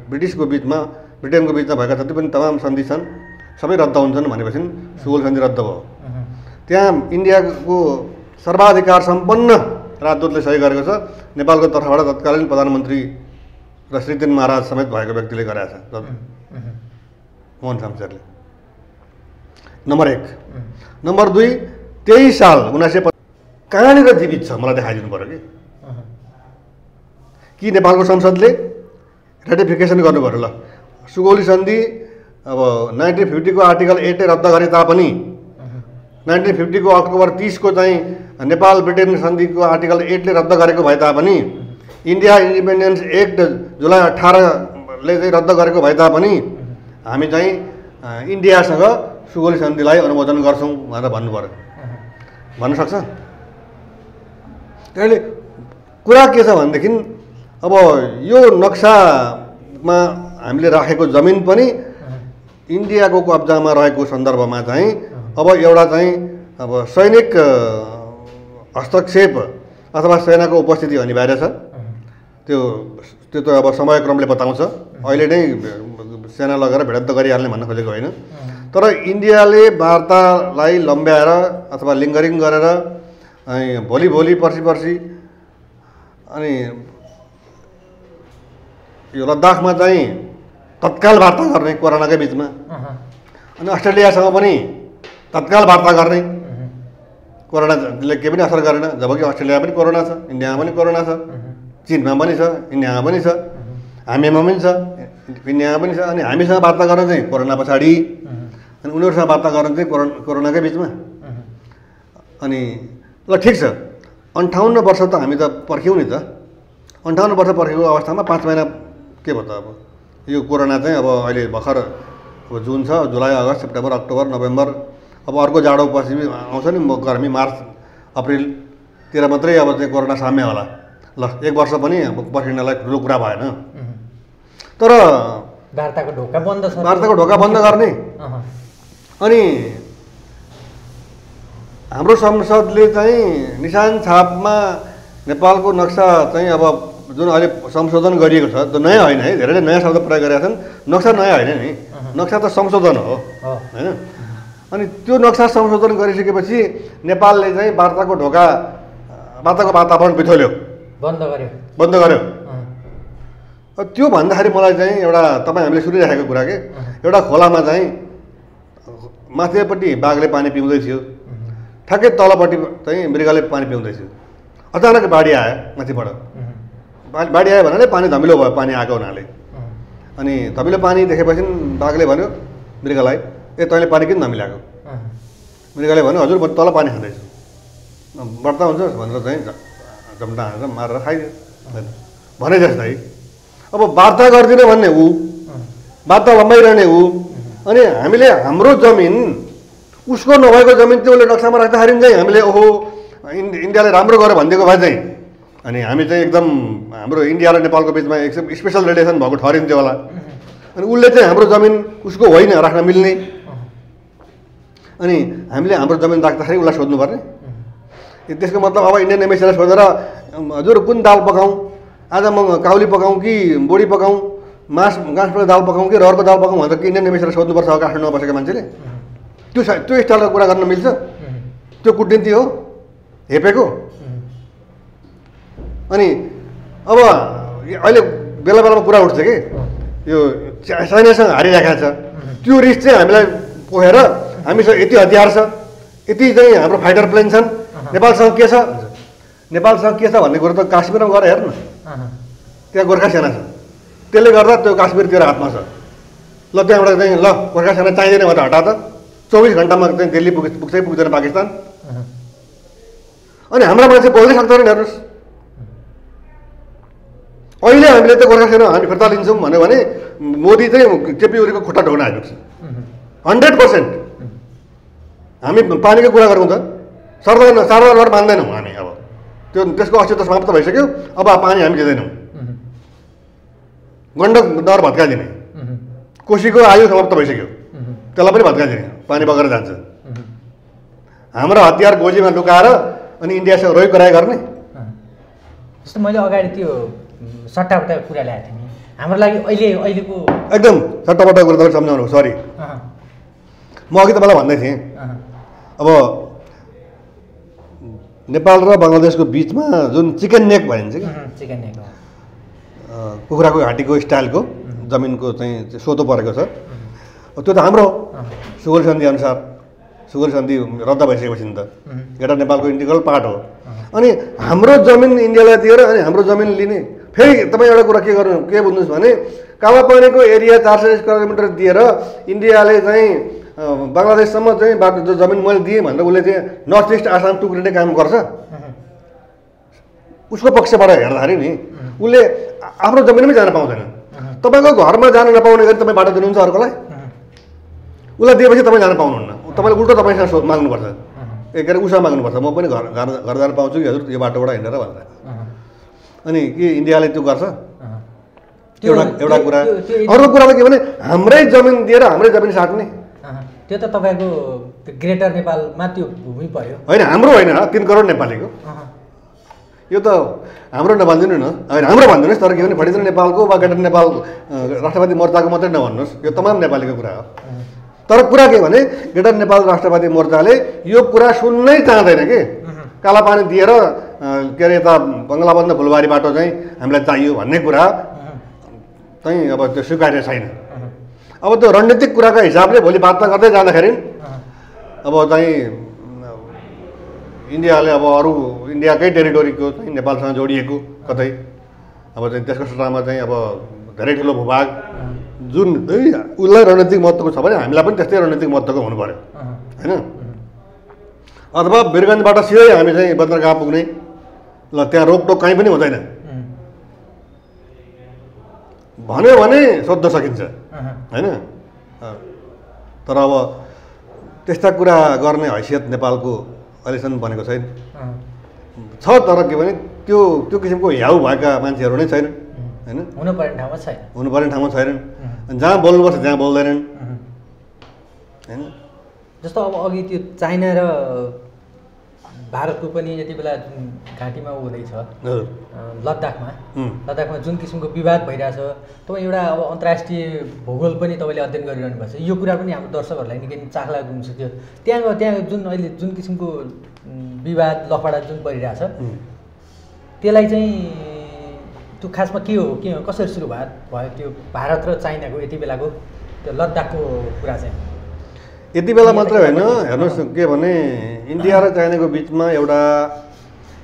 ब्रिटिसको बिचमा ब्रिटेनको बिचमा भएका जति पनि तमाम सन्धि छन् सबै रद्द हुन्छन् भनेपछि सुगोल सन्धि रद्द भयो त्यहाँ इन्डियाको सर्वाधिकार सम्पन्न राजदूतले सही गरेको छ नेपालको तर्फबाट तत्कालीन प्रधानमन्त्री र श्रीदेन महाराज समेत भएको व्यक्तिले गरेका छ मोहन शमशेरले नम्बर 1 नम्बर 2 23 साल 1950 कहाँनिर जीवित छ मलाई देखाइदिनु पर्यो कि नेपालको संसदले रेटिफिकेसन गर्नु पर्यो ल सुगौली सन्धि अब 1950 को आर्टिकल 8 रद्द गरे तापनि 1950 को अक्टोबर 30 को चाहिँ नेपाल ब्रिटेन सन्धिको आर्टिकल 8 ले रद्द गरेको भए तापनि इन्डिया इन्डिपेन्डेन्स एक्ट जुलाई 18 ले चाहिँ रद्द गरेको भए तापनि हामी चाहिँ इन्डियासँग सुगौली सन्धिलाई अनुमोदन गर्छौँ भनेर भन्नु पर्यो, भन्न सक्छ? त्यसैले कुरा के छ भनेदेखि अब यो नक्सामा हामीले राखेको जमिन पनि इन्डियाको कब्जामा रहेको सन्दर्भमा चाहिँ अब एउटा चाहिँ अब सैनिक हस्तक्षेप अथवा सेनाको उपस्थिति अनिवार्य छ। त्यो त अब समयक्रमले बताउँछ। अहिले नै सेना लगेर भिडन्त गरिहाल्ने भन्न खोजेको होइन। तर इन्डियाले वार्तालाई लम्ब्याएर अथवा लिङ्गरिङ गरेर भोलि पर्सि अनि यो लद्दाखमा चाहिँ तत्काल वार्ता गर्ने कोरोनाकै बिचमा, अनि अस्ट्रेलियासँग पनि तत्काल वार्ता गर्ने, कोरोनाले केही पनि असर गरेन। जबकि अस्ट्रेलिया पनि कोरोना छ, इन्डियामा पनि कोरोना छ, चीनमा पनि छ, इन्डियामा पनि छ, हामीमा पनि छ, इन्डियामा पनि छ। अनि हामीसँग वार्ता गर्न चाहिँ कोरोना पछाडि, अनि उनीहरूसँग वार्ता गर्न चाहिँ कोरोनाकै बिचमा। अनि ल ठिक छ, 58 वर्ष त हामी त पर्ख्यौँ नि त। 58 वर्ष पर्खेको अवस्थामा 5 महिना के भयो त? अब यो कोरोना चाहिँ अब अहिले भर्खर अब जुन छ, जुलाई, अगस्त, सेप्टेम्बर, अक्टोबर, नोभेम्बर, अब अर्को जाडो पछि आउँछ नि, गर्मी मार्च अप्रिलतिर मात्रै अब चाहिँ कोरोना साम्य होला। ल 1 वर्ष पनि अब पर्खिनलाई ठुलो कुरा भएन। तर वार्ताको ढोका बन्द छ, वार्ताको ढोका बन्द गर्ने। अनि हाम्रो संसदले चाहिँ निशान छापमा नेपालको नक्सा चाहिँ अब जुन अहिले संशोधन गरिएको छ, त्यो नयाँ होइन है, धेरैले नयाँ शब्द प्रयोग गरेका छन्। नक्सा नयाँ होइन नि, नक्सा त संशोधन हो होइन। अनि त्यो नक्सा संशोधन गरिसकेपछि नेपालले चाहिँ वार्ताको वातावरण बिथोल्यो, बन्द गर्यो। त्यो भन्दाखेरि मलाई चाहिँ एउटा तपाईँ हामीले सुनिराखेको कुरा के, एउटा खोलामा चाहिँ माथिपट्टि बाघले पानी पिउँदै थियो, ठ्याक्कै तलपट्टि चाहिँ मृगले पानी पिउँदै थियो। अचानक बाढी आयो माथिबाट। बाढी आयो भन्नाले पानी धमिलो भयो, पानी आएको हुनाले। अनि धमिलो पानी देखेपछि बाघले भन्यो मृगलाई, ए तैँले पानी किन धमिल्याएको? मृगले भन्यो हजुर म तल पानी खाँदैछु, बढ्ता हुन्छ भनेर चाहिँ जम्टा हानेर मारेर खाइदियो भने जस्तै। अब वार्ता गर्दिनँ भन्ने ऊ, वार्ता लम्बाइरहने ऊ। अनि हामीले हाम्रो जमिन, उसको नभएको जमिन चाहिँ उसले नक्सामा राख्दाखेरि चाहिँ हामीले ओहो इन्डियाले राम्रो गर्यो भनिदिएको भए चाहिँ अनि हामी चाहिँ एकदम हाम्रो इन्डिया र नेपालको बिचमा एक स्पेसल रिलेसन भएको ठहरिन्थ्यो होला। अनि उसले चाहिँ हाम्रो जमिन उसको होइन राख्न मिल्ने। अनि हामीले हाम्रो जमिन राख्दाखेरि उसलाई सोध्नुपर्ने। त्यसको मतलब अब इन्डियन एम्बेसीलाई सोधेर हजुर कुन दाल पकाउँ, आज म काउली पकाउँ कि बोडी पकाउँ, गाँसको दाल पकाउँ कि रहरको दाल पकाउँ भनेर इन्डियन एम्बेसीलाई सोध्नुपर्छ काठमाडौँमा बसेको मान्छेले? त्यो स्टाइलको कुरा गर्न मिल्छ? त्यो कुटनीति हो हेपेको। अनि अब अहिले बेला बेलामा कुरा उठ्छ कि यो चाइनासँग हारिरहेको छ, त्यो रिस चाहिँ हामीलाई पोखेर हामीसँग यति हतियार छ, यति चाहिँ हाम्रो फाइटर प्लेन छन्, नेपालसँग के छ, नेपालसँग के छ भन्ने कुरो त काश्मीरमा गएर हेर्नु, त्यहाँ गोर्खा सेना छ, त्यसले गर्दा त्यो काश्मीर तेरो हातमा छ। ल त्यहाँबाट चाहिँ ल गोर्खा सेना चाहिँदैन भनेर हटा त, 24 घन्टामा चाहिँ दिल्ली पुग्दैन पाकिस्तान। अनि हाम्रो मान्छे बोल्नै सक्दैन हेर्नुहोस्। अहिले हामीले त गोर्खा सेना हामी फिर्ता लिन्छौँ भन्यो भने मोदी चाहिँ केपी ओलीको खुट्टा ढोक्न आइपुग्छ 100%। हामी पानीको कुरा गरौँ त, सार्वजनिक मान्दैनौँ हामी। अब त्यसको अस्तित्व समाप्त भइसक्यो, अब पानी हामी दिँदैनौँ। गण्डक दर भत्काइदिने, कोसीको आयु समाप्त भइसक्यो, त्यसलाई पनि भत्काइदिने, पानी बगेर जान्छ। हाम्रो हतियार गोजीमा लुकाएर अनि इन्डियासँग रोइ कराइ गर्ने। जस्तो मैले अगाडि त्यो सट्टापट्टाको कुरा ल्याएको थिएँ नि, हाम्रो लागि अहिलेको एकदम सट्टापट्टाको कुरा तपाईँ सम्झाउनु, सरी म अघि तपाईँलाई भन्दै थिएँ। अब नेपाल र बङ्गलादेशको बिचमा जुन चिकन नेक भनिन्छ कि, चिकन नेक कुखुराको घाँटीको स्टाइलको जमिनको चाहिँ सोतो परेको छ, त्यो त हाम्रो सुगौली सन्धि अनुसार सुगौली सन्धि रद्द भइसकेपछि नि त एउटा नेपालको इन्टिग्रल पार्ट हो। अनि हाम्रो जमिन इन्डियालाई दिएर अनि हाम्रो जमिन लिने, फेरि तपाईँ एउटा कुरा के बुझ्नुहोस् भने कालापानीको एरिया 400 स्क्वायर किलोमिटर दिएर इन्डियाले चाहिँ बङ्गलादेशसम्म चाहिँ जो जमिन मैले दिएँ भनेर उसले चाहिँ नर्थ इस्ट आसाम टुक्रिने काम गर्छ। उसको पक्षबाट हेर्दाखेरि नि उसले आफ्नो जमिनमै जान पाउँदैन। तपाईँको घरमा जान नपाउने गरी तपाईँ बाटो दिनुहुन्छ अर्कोलाई? उसलाई दिएपछि तपाईँ जान पाउनुहुन्न, तपाईँले उल्टो तपाईँसँग माग्नुपर्छ, के अरे उसँग माग्नुपर्छ, म पनि घर जान पाउँछु कि हजुर यो बाटोबाट हिँडेर भनेर। अनि के इन्डियाले त्यो गर्छ? एउटा कुरा। अर्को कुरा त के भने हाम्रै जमिन दिएर हाम्रै जमिन साट्ने, त्यो त तपाईँको ग्रेटर नेपालमा त्यो भूमि पर्यो होइन, हाम्रो होइन, 3 करोड नेपालीको। यो त हाम्रो नभनिदिनु न, होइन हाम्रो भनिदिनुहोस्, तर के भने फर्टिचर नेपालको वा ग्रेटर नेपाल राष्ट्रवादी मोर्चाको मात्रै नभन्नुहोस्, यो तमाम नेपालीको कुरा हो। तर कुरा के भने ग्रेटर नेपाल राष्ट्रवादी मोर्चाले यो कुरा सुन्नै चाहँदैन कि कालापानी दिएर के अरे यता बङ्गलाबन्द फुलबारी बाटो चाहिँ हामीलाई चाहियो भन्ने कुरा चाहिँ अब त्यो स्वीकार्य छैन। अब त्यो रणनीतिक कुराको हिसाबले भोलि वार्ता गर्दै जाँदाखेरि अब चाहिँ इन्डियाले अब अरू इन्डियाकै टेरिटोरीको चाहिँ नेपालसँग जोडिएको कतै अब चाहिँ त्यसको सट्टामा चाहिँ अब धेरै ठुलो भूभाग जुन उसलाई रणनीतिक महत्त्वको छ भने हामीलाई पनि त्यस्तै रणनीतिक महत्त्वको हुनु पर्यो होइन। अथवा वीरगन्जबाट सिधै हामी चाहिँ बन्दरगाह पुग्ने, ल त्यहाँ रोकटोक कहीँ पनि हुँदैन भन्यो भने सोध्न सकिन्छ होइन। तर अब त्यस्ता कुरा गर्ने हैसियत नेपालको अहिलेसम्म बनेको छैन छ। तर के भने त्यो किसिमको ह्याउ भएका मान्छेहरू नै छैनन् होइन, हुनुपर्ने ठाउँमा छैनन्, जहाँ बोल्नुपर्छ त्यहाँ बोल्दैनन् होइन। जस्तो अब अघि त्यो चाइना र भारतको पनि यति बेला जुन घाँटीमा हुँदैछ लद्दाखमा जुन किसिमको विवाद भइरहेछ, तपाईँ एउटा अब अन्तर्राष्ट्रिय भूगोल पनि तपाईँले अध्ययन गरिरहनु भएको छ, यो कुरा पनि हाम्रो दर्शकहरूलाई निकै चाख लाग्दो हुन्छ। त्यो त्यहाँ जुन अहिले जुन किसिमको विवाद लफडा जुन परिरहेछ त्यसलाई चाहिँ त्यो खासमा के हो कसरी सुरु भयो त्यो भारत र चाइनाको यति बेलाको त्यो लद्दाखको कुरा चाहिँ? यति बेला मात्र होइन, हेर्नुहोस् के भने इन्डिया र चाइनाको बिचमा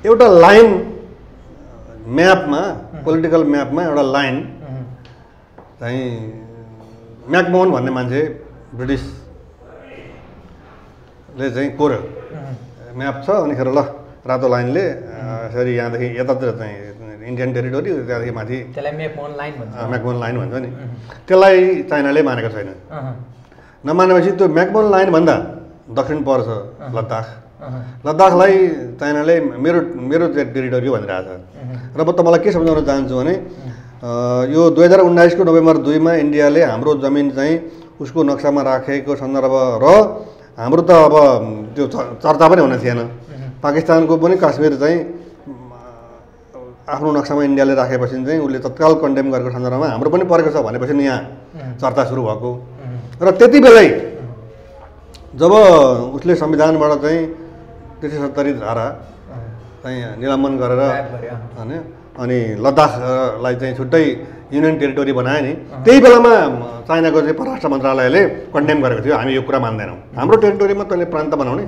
एउटा लाइन म्यापमा, पोलिटिकल म्यापमा एउटा लाइन चाहिँ म्याकमोहन भन्ने मान्छे ब्रिटिसले चाहिँ कोर्यो, म्याप छ अनिखेर ल रातो लाइनले यसरी यहाँदेखि यतातिर चाहिँ इन्डियन टेरिटोरी, त्यहाँदेखि माथि त्यसलाई म्याकमोहन लाइन भन्छ नि, त्यसलाई चाइनाले मानेको छैन। नमानेपछि त्यो म्याकमोहन लाइन भन्दा दक्षिण पर्छ लद्दाखलाई चाइनाले मेरो टेरिटोरी भनिरहेछ। र म तपाईँलाई के सम्झाउन चाहन्छु भने यो 2019को नोभेम्बर 2मा इन्डियाले हाम्रो जमिन चाहिँ उसको नक्सामा राखेको सन्दर्भ र हाम्रो त अब त्यो चर्चा पनि हुन थिएन। पाकिस्तानको पनि काश्मीर चाहिँ आफ्नो नक्सामा इन्डियाले राखेपछि चाहिँ उसले तत्काल कन्डेम गरेको सन्दर्भमा हाम्रो पनि परेको छ भनेपछि नि यहाँ चर्चा सुरु भएको। र त्यति बेलै जब उसले संविधानबाट चाहिँ 370 धारा चाहिँ निलम्बन गरेर होइन अनि लद्दाखलाई चाहिँ छुट्टै युनियन टेरिटोरी बनायो नि, त्यही बेलामा चाइनाको चाहिँ परराष्ट्र मन्त्रालयले कन्डेम गरेको थियो, हामी यो कुरा मान्दैनौँ, हाम्रो टेरिटोरीमा तैँले प्रान्त बनाउने।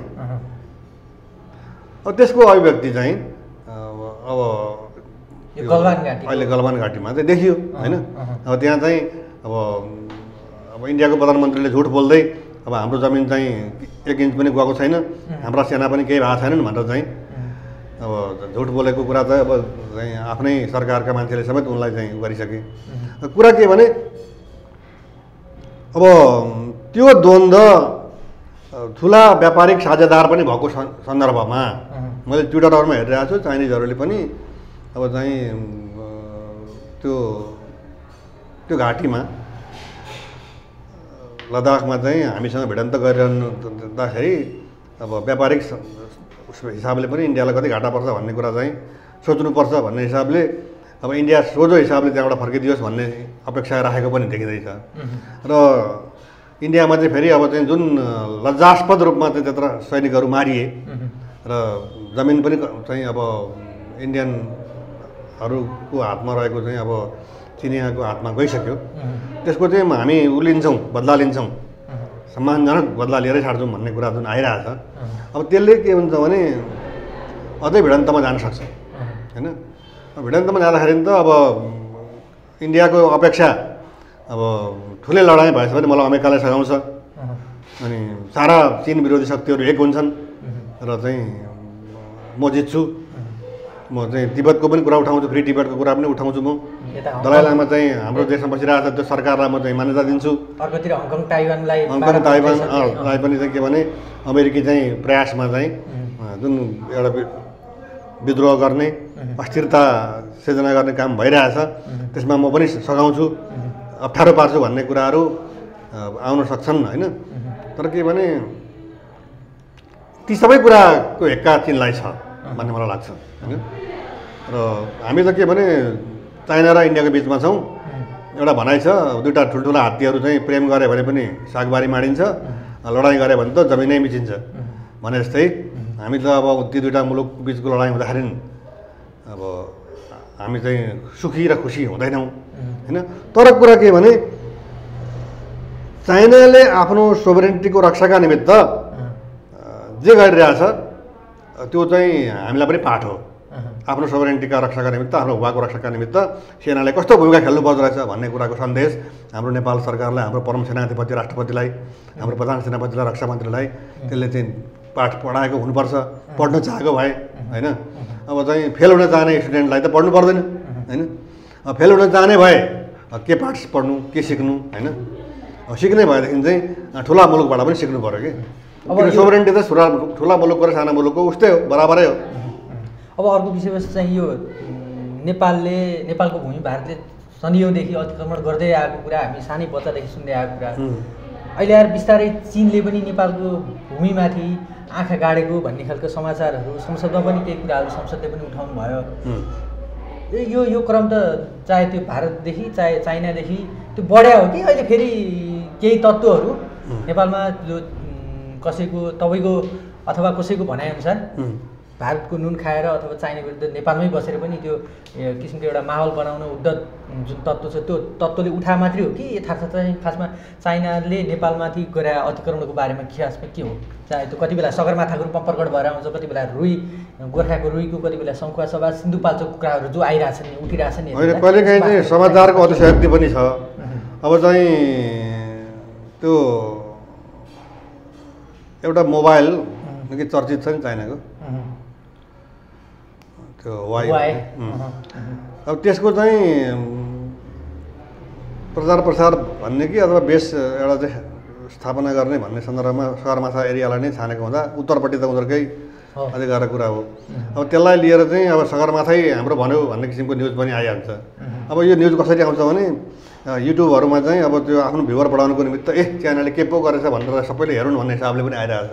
अब त्यसको अभिव्यक्ति चाहिँ अब अहिले गलवान घाटीमा चाहिँ देखियो होइन। अब त्यहाँ चाहिँ अब इन्डियाको प्रधानमन्त्रीले झुट बोल्दै अब हाम्रो जमिन चाहिँ 1 इन्च पनि गएको छैन, हाम्रा सेना पनि केही भएको छैनन् भनेर चाहिँ अब झुट बोलेको कुरा त अब चाहिँ आफ्नै सरकारका मान्छेले समेत उनलाई चाहिँ गरिसके। कुरा के भने अब त्यो द्वन्द्व ठुला व्यापारिक साझेदार पनि भएको सन्दर्भमा मैले ट्विटरहरूमा हेरिरहेको छु, चाइनिजहरूले पनि अब चाहिँ त्यो घाटीमा लद्दाखमा चाहिँ हामीसँग भिडन्त गरिरहँदाखेरि अब व्यापारिक हिसाबले पनि इन्डियालाई कति घाटा पर्छ भन्ने कुरा चाहिँ सोच्नुपर्छ भन्ने हिसाबले अब इन्डिया सोझो हिसाबले त्यहाँबाट फर्किदियोस् भन्ने अपेक्षा राखेको पनि देखिँदैछ। र इन्डियामा चाहिँ फेरि अब चाहिँ जुन लज्जास्पद रूपमा चाहिँ त्यत्र सैनिकहरू मारिए र जमिन पनि चाहिँ अब इन्डियनहरूको हातमा रहेको चाहिँ अब चिनियाको हातमा गइसक्यो, त्यसको चाहिँ हामी लिन्छौँ, बदला लिन्छौँ, सम्मानजनक बदला लिएरै छाड्छौँ भन्ने कुरा जुन आइरहेछ। अब त्यसले के हुन्छ भने अझै भिडन्तमा जान सक्छ होइन। भिडन्तमा जाँदाखेरि त अब इन्डियाको अपेक्षा अब ठुलै लडाइँ भएछ भने मलाई अमेरिकाले सघाउँछ अनि सारा चिन विरोधी शक्तिहरू एक हुन्छन् र चाहिँ म जित्छु म चाहिँ तिब्बतको पनि कुरा उठाउँछु, फ्री टिबेटको कुरा पनि उठाउँछु म। दलाइ लामा चाहिँ हाम्रो देशमा बसिरहेको छ, त्यो सरकारलाई म चाहिँ मान्यता दिन्छु। अर्कोतिर हङकङ ताइवानलाई पनि चाहिँ के भने अमेरिकी चाहिँ प्रयासमा चाहिँ जुन एउटा विद्रोह गर्ने अस्थिरता सिर्जना गर्ने काम भइरहेछ, त्यसमा म पनि सघाउँछु, अप्ठ्यारो पार्छु भन्ने कुराहरू आउन सक्छन् होइन। तर के भने ती सबै कुराको हेक्का चीनलाई छ भन्ने मलाई लाग्छ होइन। र हामी त के भने चाइना र इन्डियाको बिचमा छौँ। एउटा भनाइ छ, दुईवटा ठुल्ठुला हात्तीहरू चाहिँ प्रेम गरे भने पनि सागबारी माडिन्छ, लडाइँ गरे भने त जमिनै मिचिन्छ भने जस्तै हामी त अब ती दुईवटा मुलुक बिचको लडाइँ हुँदाखेरि अब हामी चाहिँ सुखी र खुसी हुँदैनौँ होइन। तर कुरा के भने चाइनाले आफ्नो सोभरेन्टिटीको रक्षाका निमित्त जे गरिरहेछ त्यो चाहिँ हामीलाई पनि पाठ हो। आफ्नो सोभरेन्टिटीका रक्षाका निमित्त, आफ्नो भूभागको रक्षाका निमित्त सेनाले कस्तो भूमिका खेल्नुपर्दो रहेछ भन्ने कुराको सन्देश हाम्रो नेपाल सरकारलाई, हाम्रो परम सेनाधिपति राष्ट्रपतिलाई, हाम्रो प्रधान सेनापतिलाई, रक्षा मन्त्रीलाई त्यसले चाहिँ पाठ पढाएको हुनुपर्छ। पढ्न चाहेको भए होइन। अब चाहिँ फेल हुन चाहने स्टुडेन्टलाई त पढ्नु पर्दैन होइन। फेल हुन चाहने भए के पाठ पढ्नु, के सिक्नु होइन। सिक्ने भएदेखि चाहिँ ठुला मुलुकबाट पनि सिक्नु पऱ्यो कि। किन सोभरेन्टी त ठुला मुलुकको र साना मुलुकको उस्तै हो, बराबरै हो। अब अर्को विषयवस्तु चाहिँ यो नेपालको भूमि भारतले सदियौँदेखि अतिक्रमण गर्दै आएको कुरा, हामी सानै बच्चादेखि सुन्दै आएको कुरा, अहिले आएर बिस्तारै चीनले पनि नेपालको भूमिमाथि आँखा गाडेको भन्ने खालको समाचारहरू संसदमा पनि केही कुराहरू संसदले पनि उठाउनु भयो। यो क्रम त चाहे त्यो भारतदेखि चाहे चाइनादेखि त्यो बढ्या हो कि अहिले फेरि केही तत्त्वहरू नेपालमा जो कसैको तपाईँको अथवा कसैको भनाइअनुसार भारतको नुन खाएर अथवा चाइना विरुद्ध नेपालमै बसेर पनि त्यो किसिमको एउटा माहौल बनाउन उद्धत जुन तत्त्व छ त्यो तत्त्वले उठा मात्रै हो कि यथार्थ चाहिँ खासमा चाइनाले नेपालमाथि गरे अतिक्रमणको बारेमा खासमा के हो? चाहे त्यो कति बेला सगरमाथाको रूपमा प्रकट भएर आउँछ, कति बेला रुई गोर्खाको रुईको, कति बेला सङ्खुवा सभा सिन्धुपाल्चोक कुराहरू जो आइरहेछन् नि, उठिरहेछन् नि। होइन, कहिलेकाहीँ चाहिँ समाचारको अतिशयोक्ति पनि छ। अब चाहिँ त्यो एउटा मोबाइल निकै चर्चित छ नि चाइनाको, त्यो वाइ। अब त्यसको चाहिँ प्रचार प्रसार भन्ने कि अथवा बेस एउटा चाहिँ स्थापना गर्ने भन्ने सन्दर्भमा सगरमाथा एरियालाई नै छानेको हुँदा उत्तरपट्टि त उनीहरूकै अधिकारको कुरा हो। अब त्यसलाई लिएर चाहिँ अब सगरमाथै हाम्रो भन्यो भन्ने किसिमको न्युज पनि आइहाल्छ। अब यो न्युज कसरी आउँछ भने युट्युबहरूमा चाहिँ अब त्यो आफ्नो भ्युवर बढाउनुको निमित्त च्यानलले के पो गरेछ भनेर सबैले हेरौँ भन्ने हिसाबले पनि आइरहेछ।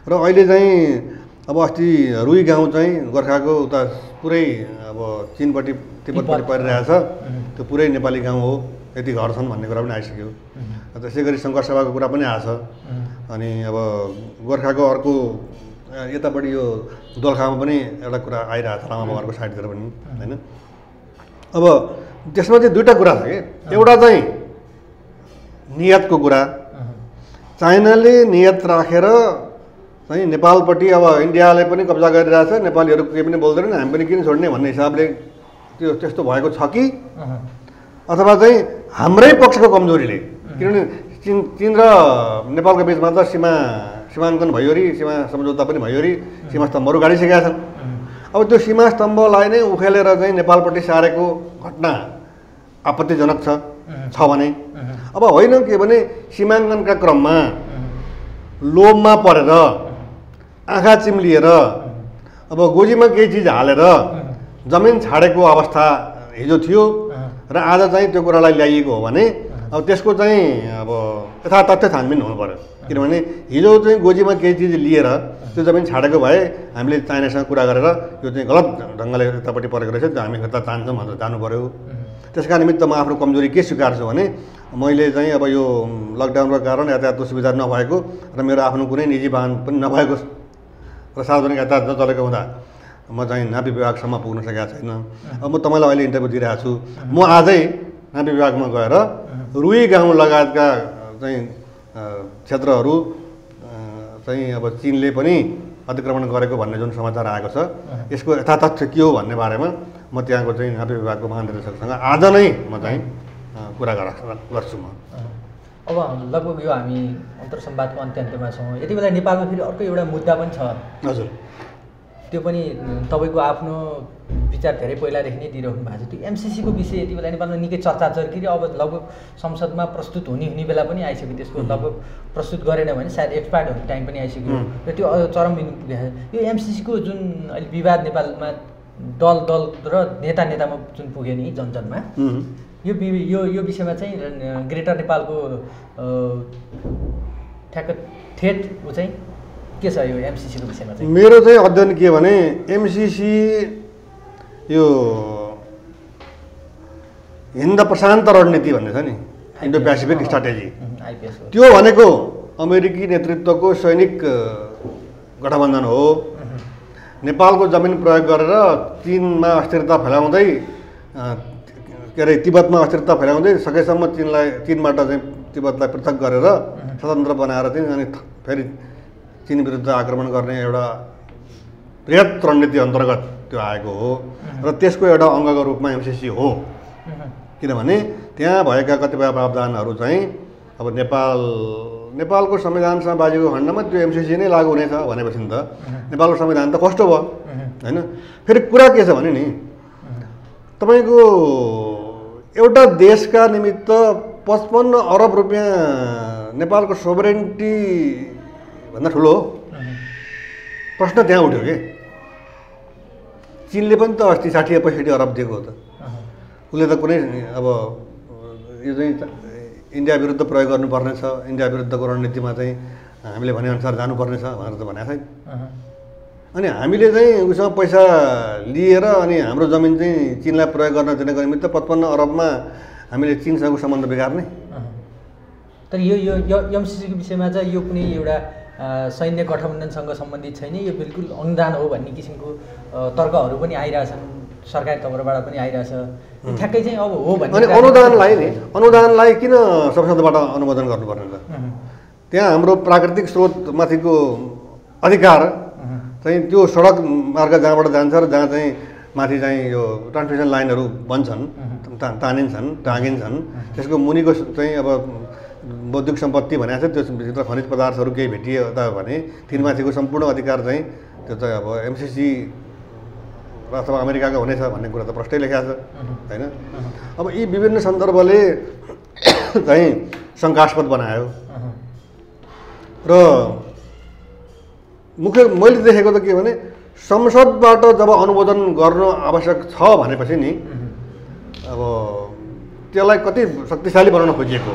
र अहिले चाहिँ अब अस्ति रुई गाउँ चाहिँ गोर्खाको उता पुरै अब चिनपट्टि तिब्बतपट्टि परिरहेछ, त्यो पुरै नेपाली गाउँ हो, यति घर छन् भन्ने कुरा पनि आइसक्यो। त्यसै गरी शङ्कर सभाको कुरा पनि आछ। अनि अब गोर्खाको अर्को यतापट्टि यो दोलखामा पनि एउटा कुरा आइरहेछ, लामा बगरको साइडतिर पनि होइन। अब त्यसमा चाहिँ दुईवटा कुरा छ कि, एउटा चाहिँ नियतको कुरा, चाइनाले नियत राखेर चाहिँ नेपालपट्टि अब इन्डियाले पनि कब्जा गरिरहेछ, नेपालीहरू केही पनि बोल्दैनन्, हामी पनि किन छोड्ने भन्ने हिसाबले त्यो त्यस्तो भएको छ कि, अथवा चाहिँ हाम्रै पक्षको कमजोरीले, किनभने चीन र नेपालको बिचमा त सीमाङ्कन भयो रि, सीमा सम्झौता पनि भयो रि, सीमा स्तम्भहरू गाडिसकेका छन्। अब त्यो सीमा स्तम्भलाई नै उखेलेर चाहिँ नेपालपट्टि सारेको घटना आपत्तिजनक छ भने, अब होइन के भने सीमाङ्कनका क्रममा लोभमा परेर आँखा चिम्लिएर अब गोजीमा केही चिज हालेर जमिन छाडेको अवस्था हिजो थियो र आज चाहिँ त्यो कुरालाई ल्याइएको हो भने अब त्यसको चाहिँ अब यथातथ्य छानबिन हुनु पर्यो। किनभने हिजो चाहिँ गोजीमा केही चिज लिएर त्यो जमिन छाडेको भए हामीले चाइनासँग कुरा गरेर यो चाहिँ गलत ढङ्गले यतापट्टि परेको रहेछ, हामी फिर्ता चाहन्छौँ भनेर जानु पऱ्यो। त्यसका निमित्त म आफ्नो कमजोरी के स्वीकार्छु भने मैले चाहिँ अब यो लकडाउनको कारण यातायातको सुविधा नभएको र मेरो आफ्नो कुनै निजी वाहन पनि नभएको र सार्वजनिक यातायात नचलेको हुँदा म चाहिँ नापी विभागसम्म पुग्न सकेको छैन। अब म तपाईँलाई अहिले इन्टरभ्यू दिइरहेको छु। म आजै नापी विभागमा गएर रुई गाउँ लगायतका चाहिँ क्षेत्रहरू चाहिँ अब चीनले पनि अतिक्रमण गरेको भन्ने जुन समाचार आएको छ, यसको यथातथ्य के हो भन्ने बारेमा म त्यहाँको चाहिँ नापी विभागको महानिर्देशकसँग आज नै म चाहिँ कुरा गर्छु म। अब लगभग यो हामी अन्तर्संवादको अन्त्यमा छौँ। यति बेला नेपालमा फेरि अर्को एउटा मुद्दा पनि छ। हजुर, त्यो पनि तपाईँको आफ्नो विचार धेरै पहिलादेखि नै दिइराख्नु भएको छ। त्यो एमसिसीको विषय यति बेला नेपालमा निकै चर्चा चर्किरी अब लगभग संसदमा प्रस्तुत हुने बेला पनि आइसक्यो। त्यसको लगभग प्रस्तुत गरेन भने सायद एक्सपायर्ड हुने टाइम पनि आइसक्यो र त्यो चरम बिन्दु पुगेको छ। यो एमसिसीको जुन अहिले विवाद नेपालमा दल र नेतामा जुन पुग्यो नि जनजनमा, यो विषयमा चाहिँ ग्रेटर नेपालको ठ्याक्क ठेट चाहिँ के छ यो एमसिसीको विषयमा चाहिँ? मेरो चाहिँ अध्ययन के भने एमसिसी यो हिन्द प्रशान्त रणनीति भन्ने छ नि, इन्डो पेसिफिक स्ट्राटेजी, त्यो भनेको अमेरिकी नेतृत्वको सैनिक गठबन्धन हो। नेपालको जमिन प्रयोग गरेर चीनमा अस्थिरता फैलाउँदै के अरे तिब्बतमा अस्थिरता फैलाउँदै सकेसम्म चीनबाट चाहिँ तिब्बतलाई पृथक गरेर स्वतन्त्र बनाएर चाहिँ अनि फेरि चीन विरुद्ध आक्रमण गर्ने एउटा बृहत रणनीति अन्तर्गत त्यो आएको हो र त्यसको एउटा अङ्गको रूपमा एमसिसी हो। किनभने त्यहाँ भएका कतिपय प्रावधानहरू चाहिँ अब नेपालको संविधानसँग बाजीको खण्डमा त्यो एमसिसी नै लागू हुनेछ भनेपछि त नेपालको संविधान त कस्तो भयो होइन। फेरि कुरा के छ भने नि तपाईँको एउटा देशका निमित्त 55 अरब रुपियाँ नेपालको सोभरेन्टी भन्दा ठुलो हो। प्रश्न त्यहाँ उठ्यो कि चीनले पनि त अस्ति 60-65 अरब दिएको हो त, उसले त कुनै अब यो चाहिँ इन्डिया विरुद्ध प्रयोग गर्नुपर्ने छ, इन्डिया विरुद्धको रणनीतिमा चाहिँ हामीले भनेअनुसार जानुपर्ने छ भनेर त भनेको छैन। अनि हामीले चाहिँ उसँग पैसा लिएर अनि हाम्रो जमिन चाहिँ चीनलाई प्रयोग गर्न दिनको निमित्त 55 अरबमा हामीले चीनसँगको सम्बन्ध बिगार्ने। तर यो एमसिसीको विषयमा चाहिँ यो कुनै एउटा सैन्य गठबन्धनसँग सम्बन्धित छैन, यो बिल्कुल अनुदान हो भन्ने किसिमको तर्कहरू पनि आइरहेछन्, सरकारी तर्फबाट पनि आइरहेछ। ठ्याक्कै चाहिँ अब हो भन्ने अनि अनुदानलाई किन संसदबाट अनुमोदन गर्नुपर्ने त? त्यहाँ हाम्रो प्राकृतिक स्रोतमाथिको अधिकार चाहिँ त्यो सडक मार्ग जहाँबाट जान्छ र जहाँ चाहिँ माथि चाहिँ यो ट्रान्समिसन लाइनहरू बन्छन्, टाँगिन्छन्, त्यसको मुनिको चाहिँ अब बौद्धिक सम्पत्ति भनेको छ, त्यसभित्र खनिज पदार्थहरू केही भेटियो त भने तिनमाथिको सम्पूर्ण अधिकार चाहिँ त्यो चाहिँ अब एमसिसी अथवा अमेरिकाको हुनेछ भन्ने कुरा त प्रष्टै लेखेको छ होइन। अब यी विभिन्न सन्दर्भले चाहिँ शङ्कास्पद बनायो र मुख्य मैले देखेको त के भने संसदबाट जब अनुमोदन गर्नु आवश्यक छ भनेपछि नि अब त्यसलाई कति शक्तिशाली बनाउन खोजिएको।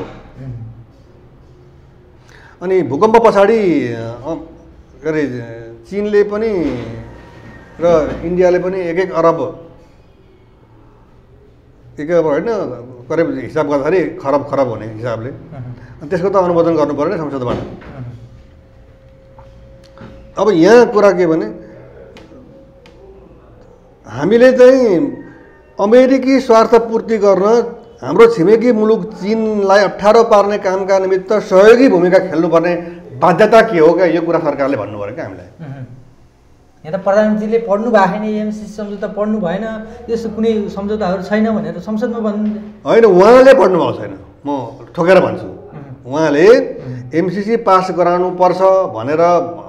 अनि भूकम्प पछाडि के अरे चीनले पनि र इन्डियाले पनि 1-1 अरब होइन करिब हिसाब गर्दाखेरि खरब हुने हिसाबले त्यसको त अनुमोदन गर्नु पर्यो नि संसदबाट। अब यहाँ कुरा के भने हामीले चाहिँ अमेरिकी स्वार्थ पूर्ति गर्न हाम्रो छिमेकी मुलुक चीनलाई अप्ठ्यारो पार्ने कामका निमित्त सहयोगी भूमिका खेल्नुपर्ने बाध्यता के हो क्या, यो कुरा सरकारले भन्नु पर्यो क्या हामीलाई। यहाँ त प्रधानमन्त्रीले पढ्नु भएको छैन, एमसिसी सम्झौता पढ्नु भएन, यस्तो कुनै सम्झौताहरू छैन भनेर संसदमा भन्नु होइन। उहाँले पढ्नु भएको छैन, म ठोकेर भन्छु। उहाँले एमसिसी पास गराउनु पर्छ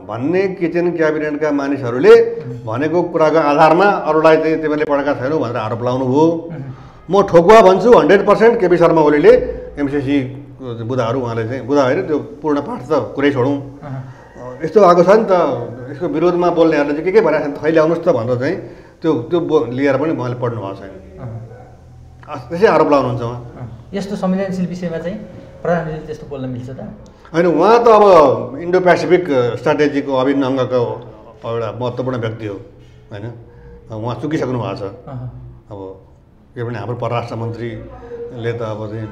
भन्ने किचन क्याबिनेटका मानिसहरूले भनेको कुराको आधारमा अरूलाई चाहिँ तिमीले पढेका छैनौ भनेर आरोप लाउनु भयो। म ठोकुवा भन्छु 100% केपी शर्मा ओलीले एमसिसी बुदाहरू उहाँले चाहिँ बुदा होइन त्यो पूर्ण पाठ त कुरै छोडौँ यस्तो आएको छ नि त, यसको विरोधमा बोल्नेहरूले चाहिँ के भनेको छ नि त खैले आउनुहोस् त भनेर चाहिँ त्यो लिएर पनि उहाँले पढ्नु भएको छैन, त्यसै आरोप लाउनुहुन्छ उहाँ। यस्तो संवेदनशील विषयमा चाहिँ प्रधानमन्त्रीले त्यस्तो बोल्न मिल्छ त होइन? उहाँ त अब इन्डो पेसिफिक स्ट्राटेजीको अभिन्न अङ्गको एउटा महत्त्वपूर्ण व्यक्ति हो होइन, उहाँ चुकिसक्नु भएको छ। अब के भने हाम्रो परराष्ट्र मन्त्रीले त अब चाहिँ